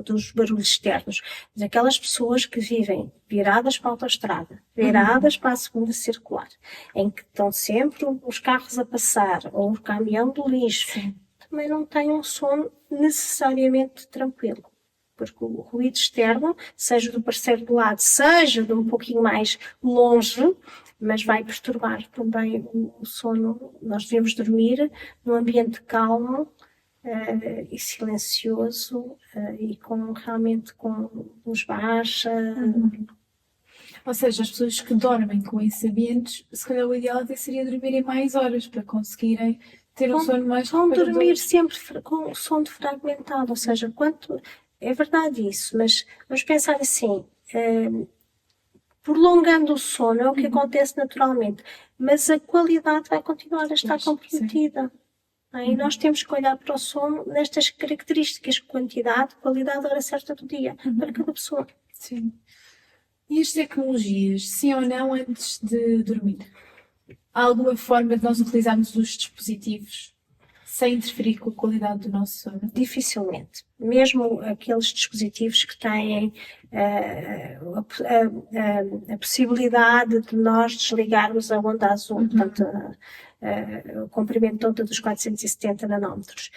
dos barulhos externos. Mas aquelas pessoas que vivem viradas para a autoestrada, viradas para a segunda circular, em que estão sempre os carros a passar, ou o caminhão do lixo, também não têm um sono necessariamente tranquilo. Porque o ruído externo, seja do parceiro do lado, seja de um pouquinho mais longe, mas vai perturbar também o sono. Nós devemos dormir num ambiente calmo e silencioso e realmente com luz baixa. Ou seja, as pessoas que dormem com esses ambientes, se calhar o ideal até seria dormirem mais horas para conseguirem ter um sono mais Vão reparador. dormir sempre com o sono fragmentado, ou seja, é verdade isso, mas vamos pensar assim, prolongando o sono é o que acontece naturalmente, mas a qualidade vai continuar a estar comprometida. E nós temos que olhar para o sono nestas características, quantidade, qualidade, hora certa do dia, para cada pessoa. Sim. E as tecnologias, sim ou não, antes de dormir? Há alguma forma de nós utilizarmos os dispositivos sem interferir com a qualidade do nosso sono? Dificilmente. Mesmo aqueles dispositivos que têm a possibilidade de nós desligarmos a onda azul, portanto, o comprimento de onda dos 470 nanómetros.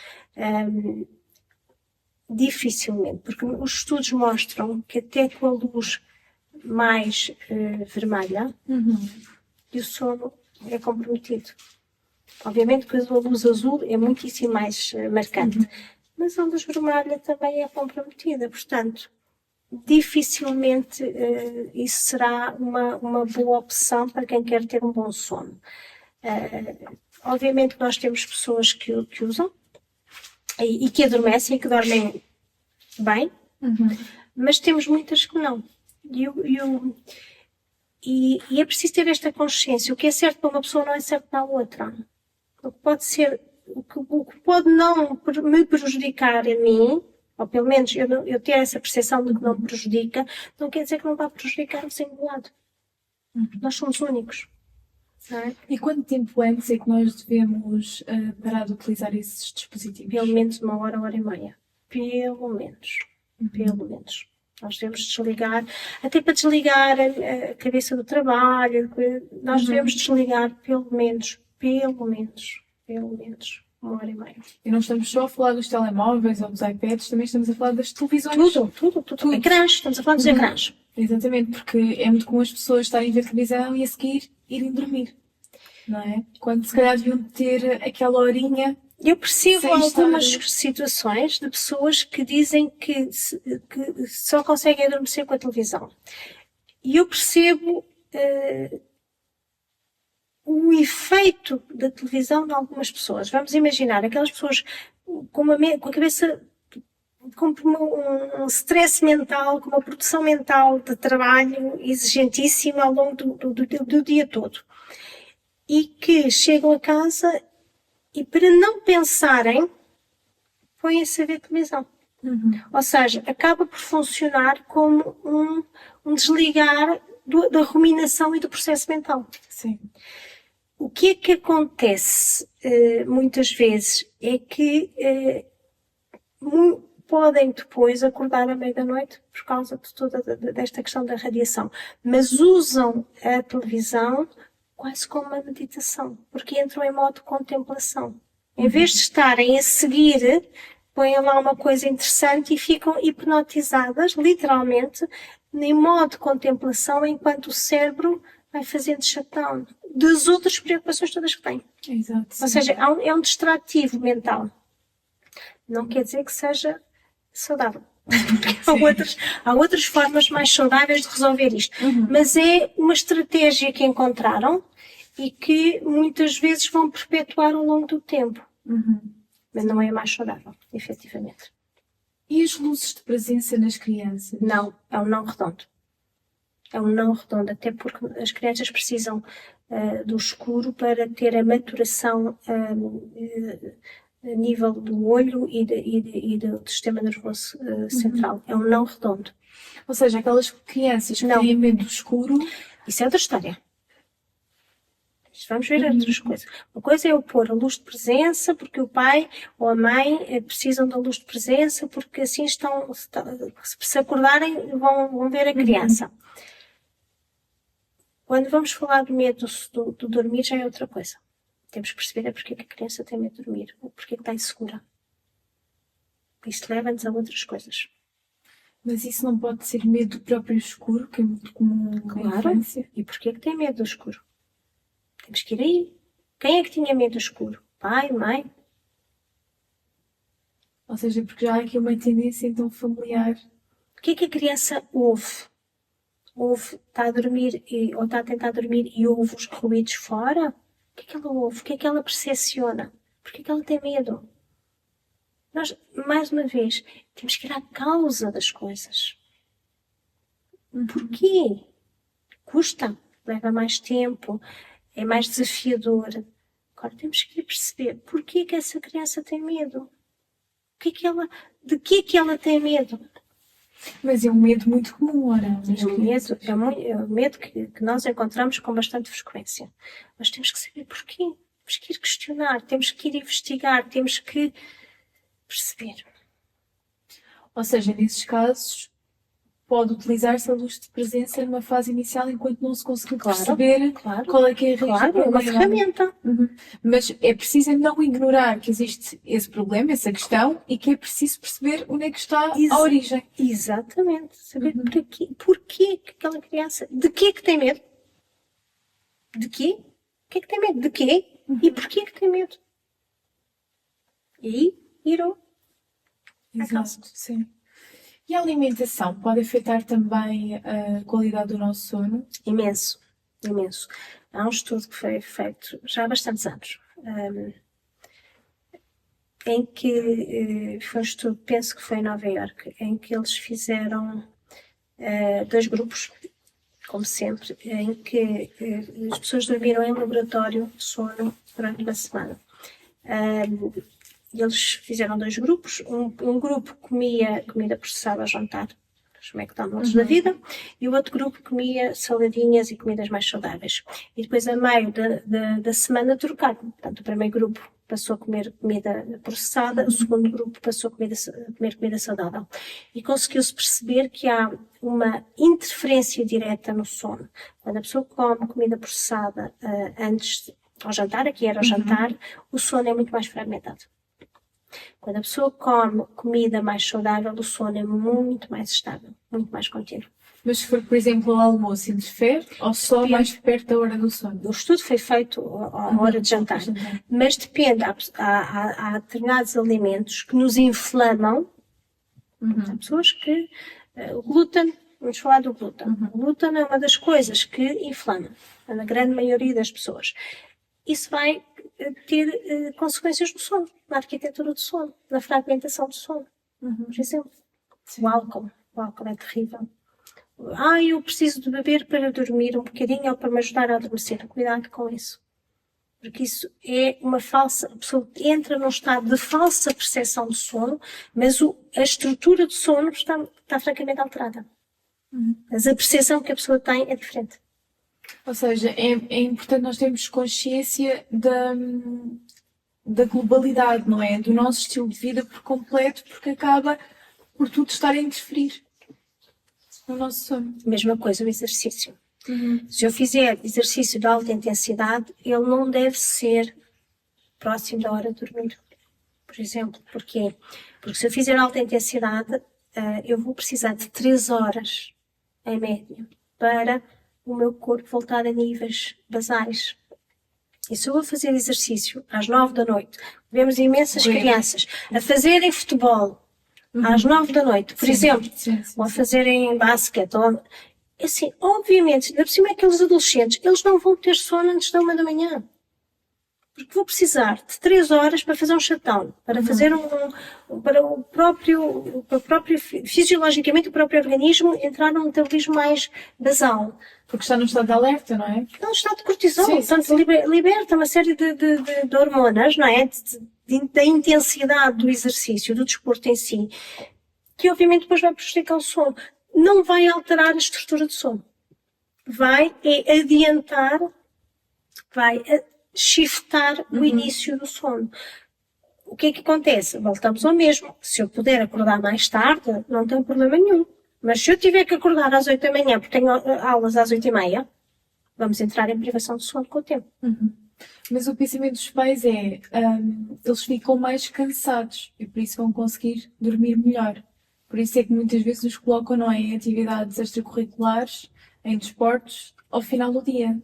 Dificilmente, porque os estudos mostram que até com a luz mais vermelha, e o sono é comprometido. Obviamente que a luz azul é muitíssimo mais marcante, mas a luz vermelha também é comprometida, portanto, dificilmente isso será uma boa opção para quem quer ter um bom sono. Obviamente que nós temos pessoas que usam e que adormecem e que dormem bem, mas temos muitas que não. E é preciso ter esta consciência. O que é certo para uma pessoa não é certo para a outra. O que pode ser, o que pode não me prejudicar a mim, ou pelo menos eu ter essa percepção de que não me prejudica, não quer dizer que não vai prejudicar o segundo lado. Nós somos únicos. Não é? E quanto tempo antes é que nós devemos parar de utilizar esses dispositivos? Pelo menos 1 hora, 1h30. Pelo menos. Pelo menos. Nós devemos desligar, até para desligar a cabeça do trabalho, nós devemos desligar pelo menos 1h30. E não estamos só a falar dos telemóveis ou dos iPads, também estamos a falar das televisões. Tudo. Ecrãs, estamos a falar dos ecrãs. Exatamente, porque é muito comum as pessoas estarem a ver televisão e a seguir irem dormir, não é? Quando se calhar deviam ter aquela horinha. Eu percebo Sem algumas estar- situações de pessoas que dizem que só conseguem adormecer com a televisão. E eu percebo o efeito da televisão em algumas pessoas. Vamos imaginar aquelas pessoas com a cabeça com um stress mental, com uma produção mental de trabalho exigentíssima ao longo do dia todo. E que chegam a casa e, para não pensarem, põem-se a ver televisão. Ou seja, acaba por funcionar como um desligar da ruminação e do processo mental. Sim. O que é que acontece muitas vezes é que podem depois acordar à meia da noite por causa de toda desta questão da radiação, mas usam a televisão quase como uma meditação, porque entram em modo contemplação. Em vez de estarem a seguir, põem lá uma coisa interessante e ficam hipnotizadas, literalmente, em modo de contemplação, enquanto o cérebro vai fazendo shutdown das outras preocupações todas que tem. Exato. Ou seja, é um distrativo mental. Não quer dizer que seja saudável. Há outras formas mais saudáveis de resolver isto. Mas é uma estratégia que encontraram e que muitas vezes vão perpetuar ao longo do tempo. Mas não é a mais saudável, efetivamente. E as luzes de presença nas crianças? Não, é um não redondo. É um não redondo, até porque as crianças precisam do escuro para ter a maturação a nível do olho e do sistema nervoso central. É um não redondo. Ou seja, aquelas crianças que Não. têm medo do escuro. Isso é outra história. Vamos ver outras coisas. Uma coisa é eu pôr a luz de presença porque o pai ou a mãe precisam da luz de presença porque assim se acordarem vão ver a criança. Quando vamos falar do medo do dormir já é outra coisa. Temos que perceber porque que a criança tem medo de dormir, ou porque que está insegura. Isso leva-nos a outras coisas. Mas isso não pode ser medo do próprio escuro, que é muito comum na infância. E porquê que tem medo do escuro? Temos que ir aí. Quem é que tinha medo do escuro? Pai, mãe? Ou seja, porque já há aqui uma tendência então familiar. O que é que a criança ouve? Está a dormir ou está a tentar dormir e ouve os ruídos fora? O que é que ela ouve? O que é que ela percepciona? Porquê que ela tem medo? Nós, mais uma vez, temos que ir à causa das coisas. Porquê? Custa, leva mais tempo, é mais desafiador. Agora temos que ir perceber porquê que essa criança tem medo. De que é que ela tem medo? Mas é um medo muito comum, ora. É um medo que nós encontramos com bastante frequência. Mas temos que saber porquê. Temos que ir questionar, temos que ir investigar, temos que perceber. Ou seja, nesses casos, pode utilizar-se a luz de presença numa fase inicial enquanto não se conseguir perceber qual é que é a raiz do Claro, é uma problema. ferramenta. Mas é preciso não ignorar que existe esse problema, essa questão, e que é preciso perceber onde é que está a origem. Exatamente. Saber porquê que aquela criança... De quê que tem medo? De quê? O que é que tem medo? De quê? E porquê que tem medo? E ir ao... Exato, sim. E a alimentação pode afetar também a qualidade do nosso sono? Imenso, imenso. Há um estudo que foi feito já há bastantes anos, em que foi um estudo, penso que foi em Nova Iorque, em que eles fizeram 2 grupos, como sempre, em que as pessoas dormiram em laboratório de sono durante uma semana. Eles fizeram 2 grupos, um grupo comia comida processada ao jantar, os McDonald's da vida, e o outro grupo comia saladinhas e comidas mais saudáveis. E depois, a meio da semana, trocaram. Portanto, o primeiro grupo passou a comer comida processada, o segundo grupo passou a comer comida saudável. E conseguiu-se perceber que há uma interferência direta no sono. Quando a pessoa come comida processada ao jantar, aqui era o jantar, o sono é muito mais fragmentado. Quando a pessoa come comida mais saudável, o sono é muito mais estável, muito mais contínuo. Mas se for, por exemplo, ao almoço, interfere ou só mais perto da hora do sono? O estudo foi feito à hora de jantar, mas depende, há determinados alimentos que nos inflamam. Há pessoas que, o glúten, vamos falar do glúten. O glúten é uma das coisas que inflama, na grande maioria das pessoas. Isso vai ter consequências no sono, na arquitetura do sono, na fragmentação do sono. Por exemplo, o álcool é terrível. Eu preciso de beber para dormir um bocadinho ou para me ajudar a adormecer. Cuidado com isso. Porque isso é uma falsa... A pessoa entra num estado de falsa percepção de sono, mas a estrutura do sono está francamente alterada. Mas a percepção que a pessoa tem é diferente. Ou seja, é importante nós termos consciência da globalidade, não é? Do nosso estilo de vida por completo, porque acaba por tudo estar a interferir no nosso sono. Mesma coisa o exercício. Se eu fizer exercício de alta intensidade, ele não deve ser próximo da hora de dormir. Por exemplo, porquê? Porque se eu fizer alta intensidade, eu vou precisar de 3 horas, em média, para o meu corpo voltar a níveis basais. E se eu vou fazer exercício às 9 da noite, vemos imensas crianças a fazerem futebol às 9 da noite, por exemplo, ou a fazerem basquete, assim, obviamente, ainda por cima aqueles adolescentes, eles não vão ter sono antes da 1 da manhã. Porque vou precisar de 3 horas para fazer um shutdown, para fazer fisiologicamente, o próprio organismo entrar num metabolismo mais basal. Porque está no estado de alerta, não é? É um estado de cortisol, portanto, liberta uma série de hormonas, não é? Da intensidade do exercício, do desporto em si, que obviamente depois vai prejudicar o sono. Não vai alterar a estrutura do sono. Vai adiantar, vai shiftar o início do sono. O que é que acontece? Voltamos ao mesmo. Se eu puder acordar mais tarde, não tem problema nenhum. Mas se eu tiver que acordar às 8 da manhã, porque tenho aulas às 8h30, vamos entrar em privação de sono com o tempo. Mas o pensamento dos pais é, eles ficam mais cansados e por isso vão conseguir dormir melhor. Por isso é que muitas vezes os colocam, não é, em atividades extracurriculares, em desportos, ao final do dia.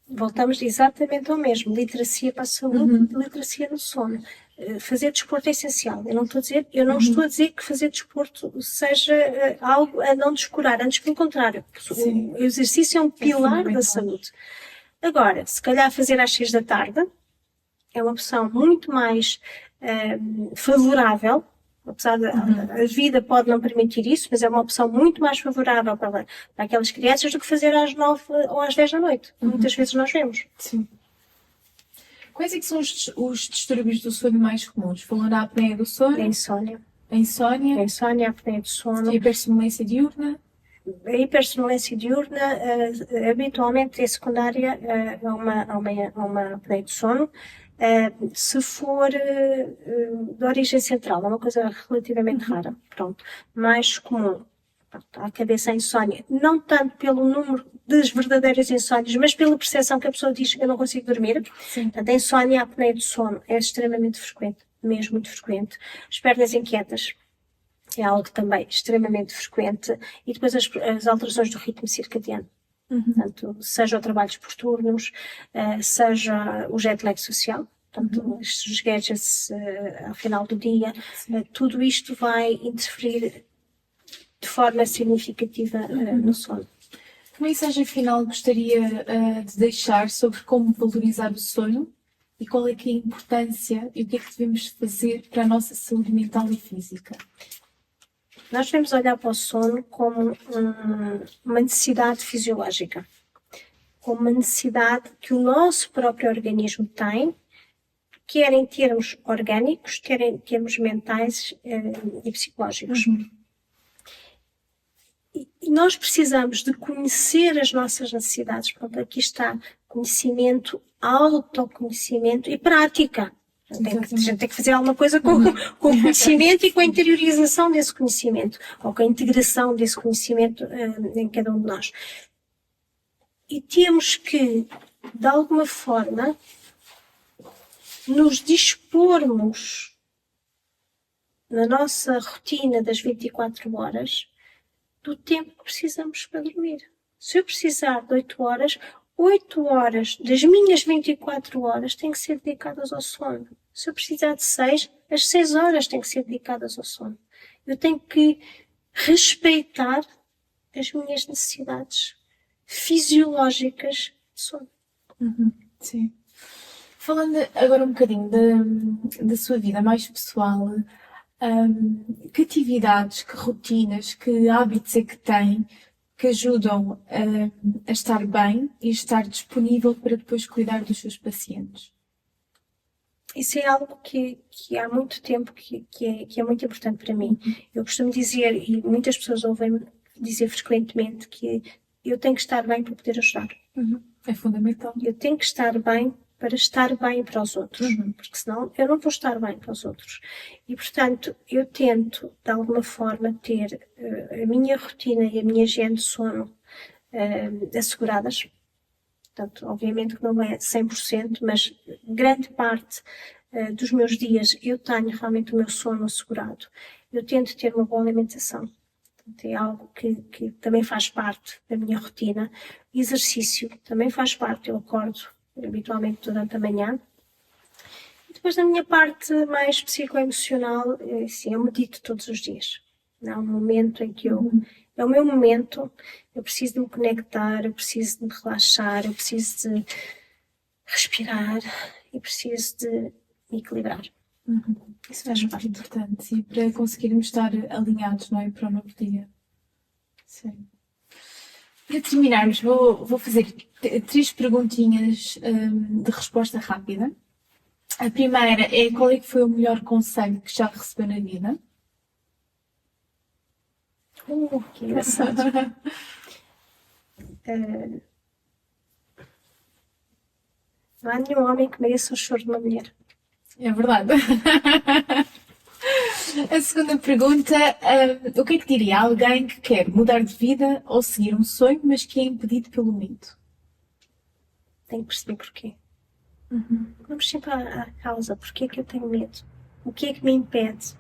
Voltamos exatamente ao mesmo. Literacia para a saúde, literacia no sono. Fazer desporto é essencial. Eu não estou a dizer que fazer desporto seja algo a não descurar. Antes, pelo contrário. O exercício é um pilar da saúde. Agora, se calhar fazer às 6 da tarde é uma opção muito mais favorável. Apesar de a vida pode não permitir isso, mas é uma opção muito mais favorável para aquelas crianças do que fazer às 9 ou às 10 da noite. Muitas vezes nós vemos. Sim. Quais é que são os distúrbios do sono mais comuns? Falou na apneia do sono? A insónia. A insónia? A insónia, a apneia do sono. A hipersonolência diurna? A hipersonolência diurna habitualmente é secundária a uma apneia do sono. Se for de origem central, é uma coisa relativamente rara. Pronto. Mais comum. À cabeça a insónia. Não tanto pelo número das verdadeiras insónias, mas pela percepção que a pessoa diz que eu não consigo dormir. Sim. Portanto, a insónia, a apneia do sono é extremamente frequente. Mesmo muito frequente. As pernas inquietas. É algo também extremamente frequente. E depois as alterações do ritmo circadiano. Portanto, seja o trabalho por turnos, seja o jet lag social, portanto, estes gadgets ao final do dia, tudo isto vai interferir de forma significativa no sono. Que mensagem final gostaria de deixar sobre como valorizar o sono e qual é que é a importância e o que é que devemos fazer para a nossa saúde mental e física? Nós devemos olhar para o sono como uma necessidade fisiológica, como uma necessidade que o nosso próprio organismo tem, quer em termos orgânicos, quer em termos mentais e psicológicos. E nós precisamos de conhecer as nossas necessidades. Portanto, aqui está conhecimento, autoconhecimento e prática. A gente tem que fazer alguma coisa com o conhecimento e com a interiorização desse conhecimento, ou com a integração desse conhecimento em cada um de nós. E temos que, de alguma forma, nos dispormos na nossa rotina das 24 horas do tempo que precisamos para dormir. Se eu precisar de 8 horas, 8 horas das minhas 24 horas têm que ser dedicadas ao sono. Se eu precisar de 6, as 6 horas têm que ser dedicadas ao sono. Eu tenho que respeitar as minhas necessidades fisiológicas de sono. Sim. Falando agora um bocadinho da sua vida mais pessoal, que atividades, que rotinas, que hábitos é que tem que ajudam a estar bem e estar disponível para depois cuidar dos seus pacientes? Isso é algo que há muito tempo que é muito importante para mim. Eu costumo dizer, e muitas pessoas ouvem-me dizer frequentemente, que eu tenho que estar bem para poder ajudar. É fundamental. Eu tenho que estar bem para estar bem para os outros, porque senão eu não vou estar bem para os outros. E, portanto, eu tento, de alguma forma, ter a minha rotina e a minha higiene de sono asseguradas. Portanto, obviamente que não é 100%, mas grande parte dos meus dias eu tenho realmente o meu sono assegurado. Eu tento ter uma boa alimentação. Portanto, é algo que também faz parte da minha rotina. Exercício também faz parte. Eu acordo habitualmente durante a manhã. E depois da minha parte mais psicoemocional, sim, eu medito todos os dias. Há um momento em que é o meu momento, eu preciso de me conectar, eu preciso de me relaxar, eu preciso de respirar e preciso de me equilibrar. Isso faz parte. Importante, sim, para conseguirmos estar alinhados, não é, para o novo dia. Sim. Para terminarmos, vou fazer 3 perguntinhas de resposta rápida. A primeira é: qual é que foi o melhor conselho que já recebeu na vida? Que engraçado. Não há nenhum homem que mereça o choro de uma mulher. É verdade. A segunda pergunta: o que é que diria a alguém que quer mudar de vida ou seguir um sonho, mas que é impedido pelo medo? Tenho que perceber porquê. Vamos sempre à causa. Porquê é que eu tenho medo? O que é que me impede?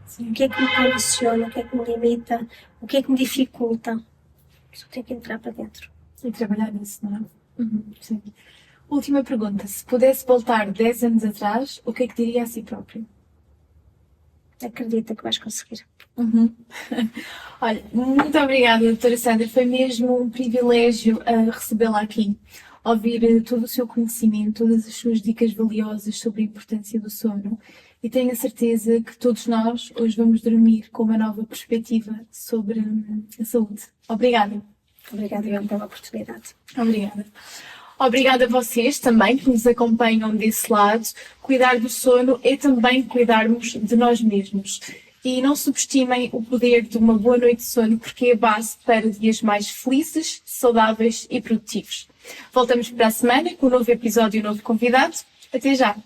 Sim. O que é que me condiciona? O que é que me limita? O que é que me dificulta? Só tenho que entrar para dentro. E trabalhar nisso, não é? Sim. Última pergunta: se pudesse voltar 10 anos atrás, o que é que diria a si próprio? Acredita que vais conseguir. Olha, muito obrigada, doutora Sandra. Foi mesmo um privilégio recebê-la aqui. Ouvir todo o seu conhecimento, todas as suas dicas valiosas sobre a importância do sono. E tenho a certeza que todos nós hoje vamos dormir com uma nova perspectiva sobre a saúde. Obrigada. Obrigada, Ian, pela oportunidade. Obrigada. Obrigada a vocês também que nos acompanham desse lado. Cuidar do sono é também cuidarmos de nós mesmos. E não subestimem o poder de uma boa noite de sono, porque é a base para dias mais felizes, saudáveis e produtivos. Voltamos para a semana com um novo episódio e um novo convidado. Até já!